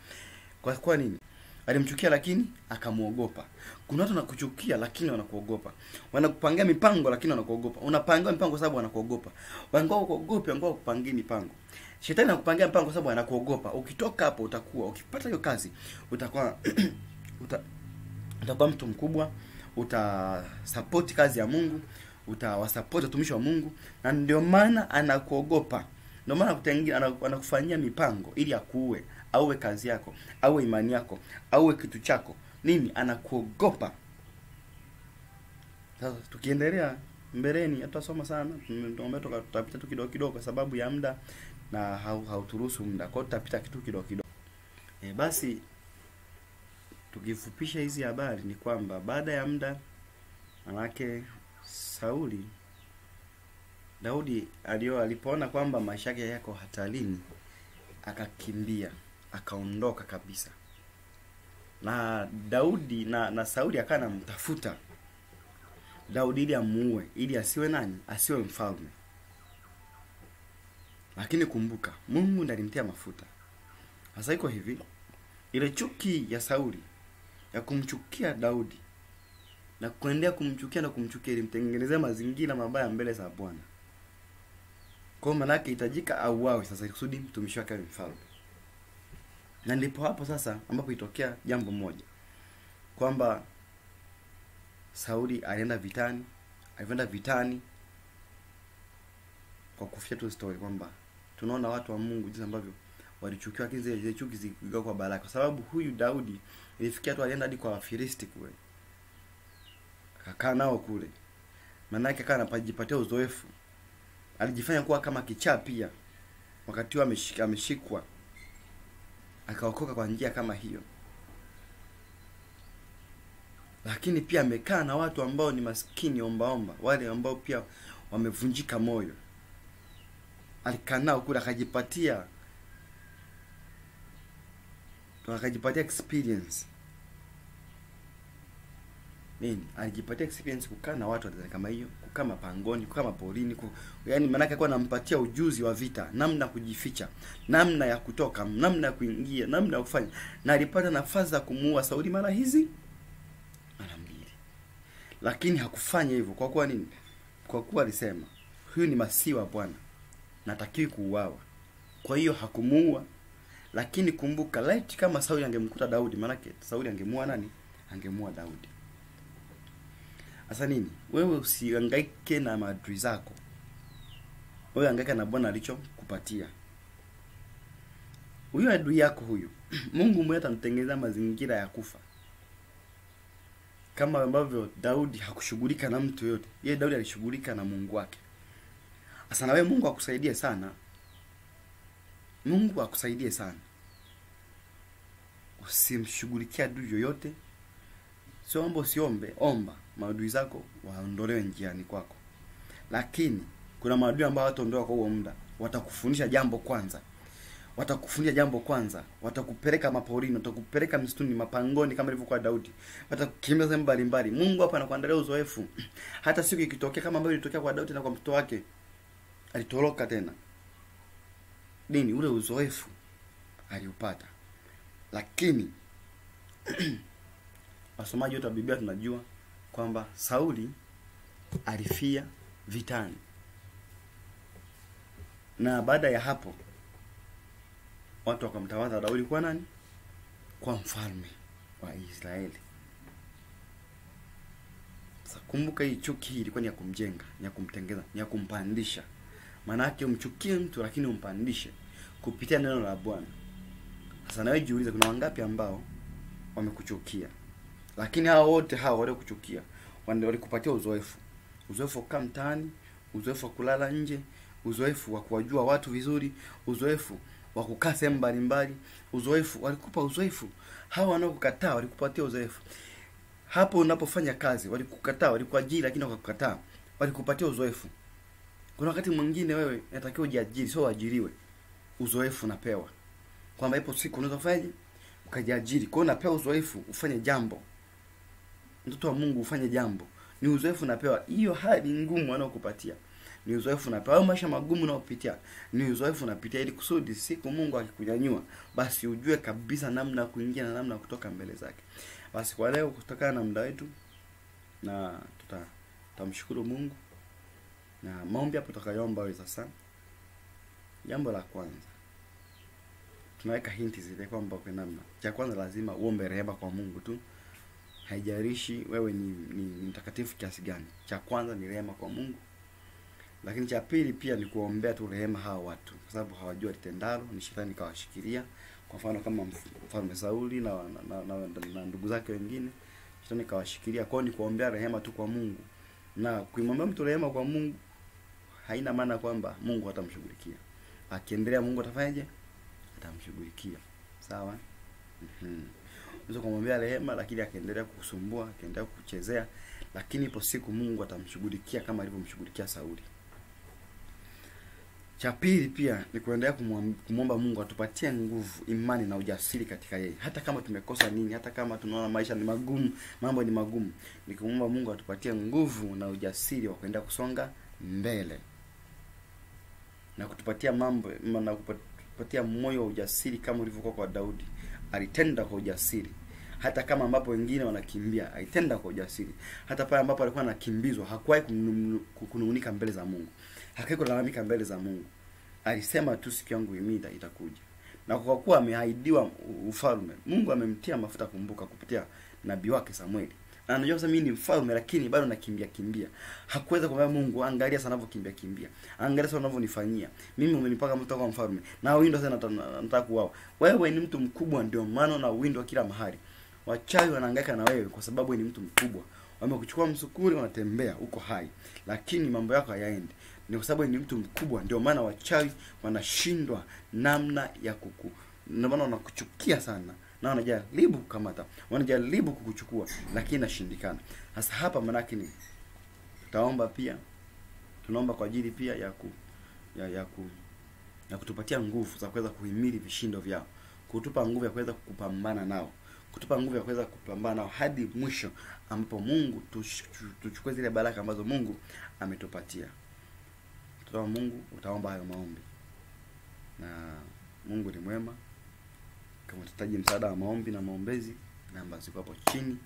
Kwa nini? Alimchukia lakini akamuogopa. Kuna watu wanakuchukia lakini wanakuogopa. Wanakupangia mipango lakini wanakuogopa. Unapangia mipango sababu wanakuogopa. Wangao kuogopa, wangao kupangia mipango. Shetani anakupangia mpango sababu anakuogopa. Ukitoka hapo ukipata hiyo kazi, utakuwa utakuwa mtu mkubwa, utasupport kazi ya Mungu, utawasupport watumishi wa Mungu, na ndio maana anakuogopa. Ndio maana anakufanyia mipango ili akuue, auwe kazi yako, auwe imani yako, auwe kitu chako. Nini? Anakuogopa. Sasa tukiendelea mbeleni tutasoma sana, tutapita tu kidogo kwa sababu ya muda na hauturuhusu muda. Kwa hiyo tutapita kitu kidogo. Basi tukifupisha hizi habari ni kwamba baada ya muda, manake Daudi alipoona kwamba maisha yake yako hatarini, akakimbia, akaondoka kabisa. Na Daudi na Sauli akana mtafuta Daudi ili amuue, ili asiwe nani? Asiwe mfalme. Lakini kumbuka, Mungu ndiye alimtia mafuta. Sasa iko hivi, ile chuki ya Sauli ya kumchukia Daudi na kuendelea kumchukia ilimtengenezea mazingira mabaya mbele za Bwana. Kwa maana yake itajika auawe sasa kusudi mtumishi wake awe mfalme. Na ndipo hapo sasa ambapo itokea jambo moja, kwamba Sauli alienda vitani kwa kuficha tu story, kwamba tunaona watu wa Mungu jinsi ambavyo walichukiwa, lakini zile chuki ziligawa kwa baraka. Kwa sababu huyu Daudi ilifikia tu alienda hadi kwa Wafilisti kule, akakaa nao kule. Maana yake akawa anajipatia uzoefu. Alijifanya kuwa kama kichaa pia wakati huo ameshikwa, akaokoka kwa njia kama hiyo. Lakini pia amekaa na watu ambao ni maskini ombaomba, wale ambao pia wamevunjika moyo. Alikaa nao kule, akajipatia experience. Nini? Alijipatia experience kukaa na watu kama hiyo, kukaa mapangoni, kukaa maporini, yaani maana yake alikuwa anampatia ujuzi wa vita, namna kujificha, namna ya kutoka, namna ya kuingia, namna ya kufanya. Na alipata nafasi ya kumuua Sauli mara mbili. Lakini hakufanya hivyo kwa kuwa nini? Kwa kuwa alisema, huyu ni masihi wa Bwana, natakiwi kuuawa. Kwa hiyo hakumuua. Lakini kumbuka, laiti kama Sauli angemkuta Daudi, maana yake Sauli angemuua nani? Angemuua Daudi. Sasa nini? Wewe usihangaike na maadui zako. Wewe hangaika na Bwana alichokupatia. Huyo adui yako huyo, Mungu mwenyewe atamtengeneza mazingira ya kufa. Kama ambavyo Daudi hakushughulika na mtu yote, yeye Daudi alishughulika na Mungu wake. Sasa na wewe Mungu akusaidie sana. Mungu akusaidie sana. Usimshughulikia adui yoyote. Usiombe, omba maadui zako waondolewe njiani kwako. Lakini kuna maadui ambao wataondoka kwa huo muda, watakufundisha jambo kwanza. Watakupeleka maporini, watakupeleka msituni, mapangoni kama ilivyokuwa Daudi. Watakukimbiza sehemu mbalimbali. Mungu hapa anakuandalia uzoefu. Hata siku ikitokea kama ambavyo ilitokea kwa Daudi na kwa mtoto wake, alitoroka tena. Nini? Ule uzoefu aliupata. Lakini wasomaji wote wa Biblia tunajua kwamba Sauli alifia vitani. Na baada ya hapo watu wakamtawaza Daudi kwa nani? Kwa mfalme wa Israeli. Sasa kumbuka, hii chuki ilikuwa ni ya kumjenga, ni ya kumtengeza, ni ya kumpandisha. Maana yake umchukie mtu lakini umpandishe kupitia neno la Bwana. Sasa nawe jiulize, kuna wangapi ambao wamekuchukia? Lakini hao wote hao wale kuchukia walikupatia uzoefu. Uzoefu wa kukaa mtaani, uzoefu wa kulala nje, uzoefu wa kuwajua watu vizuri, uzoefu wa kukaa sehemu mbalimbali, walikupa uzoefu. Hao wanaokukataa walikupatia uzoefu. Hapo unapofanya kazi walikukataa, walikuajiri lakini wakakukataa, walikupatia uzoefu. Kuna wakati mwingine wewe unatakiwa ujiajiri, sio uajiriwe. Uzoefu unapewa. Kwamba ipo siku unaweza kufanya ukajiajiri. Kwa hiyo unapewa uzoefu ufanye jambo. Mtoto wa Mungu ufanye jambo. Ni uzoefu unapewa. Hiyo hali ngumu anayokupatia ni uzoefu unapewa. Au maisha magumu unayopitia ni uzoefu unapitia, ili kusudi siku Mungu akikunyanyua basi ujue kabisa namna kuingia na namna kutoka mbele zake. Basi kwa leo, kutokana na muda wetu, na tutamshukuru Mungu na maombi hapo tutakayoomba wewe sasa. Jambo la kwanza, tunaweka hinti zile kwamba kwa namna. Cha kwanza lazima uombe rehema kwa Mungu tu. Haijalishi wewe ni mtakatifu kiasi gani. Cha kwanza ni rehema kwa Mungu. Lakini cha pili pia ni kuombea tu rehema hao watu, kwa sababu hawajua litendalo, ni shetani kawashikilia. Kwa mfano kama Mfalme Sauli na ndugu zake wengine, shetani kawashikilia. Kwa hiyo ni kuombea rehema tu kwa Mungu. Na kuimwomba mtu rehema kwa Mungu haina maana kwamba Mungu hatamshughulikia. Akiendelea, Mungu atafanyaje? Atamshughulikia. Sawa? Unaweza kumwambia rehema, lakini akiendelea kukusumbua, akiendelea kukuchezea, lakini ipo siku Mungu atamshughulikia kama alivyomshughulikia Sauli. Cha pili pia ni kuendelea kumwomba Mungu atupatie nguvu, imani na ujasiri katika yeye. Hata kama tumekosa nini, hata kama tunaona maisha ni magumu, mambo ni magumu, ni kumwomba Mungu atupatie nguvu na ujasiri wa kuendelea kusonga mbele. Na kutupatia kutupatia moyo wa ujasiri kama ulivyokuwa kwa Daudi. Alitenda kwa ujasiri. Hata kama ambapo wengine wanakimbia, alitenda kwa ujasiri. Hata pale ambapo alikuwa anakimbizwa, hakuwahi kunung'unika mbele za Mungu. Hakuwahi kulalamika mbele za Mungu. Alisema tu siku yangu itakuja. Na kwa kuwa ameahidiwa ufalme, Mungu amemtia mafuta, kumbuka, kupitia nabii wake Samueli. Anajua sasa mimi ni mfalme, lakini bado nakimbia. Hakuweza kumwambia Mungu, angalia sana ninavyokimbia. Angalia sana unavyonifanyia. Mimi umenipaka mafuta kwa mfalme. Na uwindo sana nataka kuwao. Wewe ni mtu mkubwa, ndio maana na uwindo kila mahali. Wachawi wanahangaika na wewe kwa sababu ni mtu mkubwa. Wamekuchukua msukuri, wanatembea uko hai, lakini mambo yako hayaendi. Ni kwa sababu ni mtu mkubwa, ndio maana wachawi wanashindwa namna ya ndio maana wanakuchukia sana. Na wanajaribu kukamata, wanajaribu kukuchukua, lakini inashindikana. Sasa hapa manake ni tutaomba pia, tunaomba kwa ajili pia ya kutupatia nguvu za kuweza kuhimili vishindo vyao, kutupa nguvu ya kuweza kupambana nao, kutupa nguvu ya kuweza kupambana nao hadi mwisho, ambapo Mungu tuchukue zile baraka ambazo Mungu ametupatia. Tuomba Mungu, utaomba hayo maombi. Na Mungu ni mwema. Kama tutahitaji msaada wa maombi na maombezi, namba ziko hapo chini.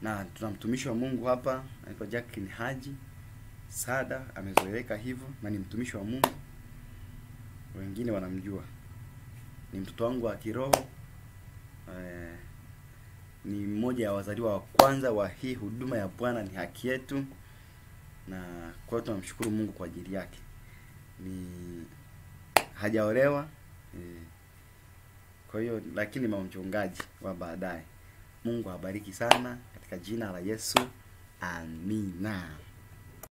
Na tuna mtumishi wa Mungu hapa, anaitwa Jacqueline Haji Sada, amezoeleka hivyo na ni mtumishi wa Mungu. Wengine wanamjua. Ni mtoto wangu wa kiroho. Ni mmoja ya wazaliwa wa kwanza wa hii huduma ya Bwana Ni Haki Yetu. Na kwa hiyo tunamshukuru Mungu kwa ajili yake. Ni hajaolewa. Kwa hiyo lakini mchungaji wa baadaye. Mungu awabariki sana katika jina la Yesu. Amina.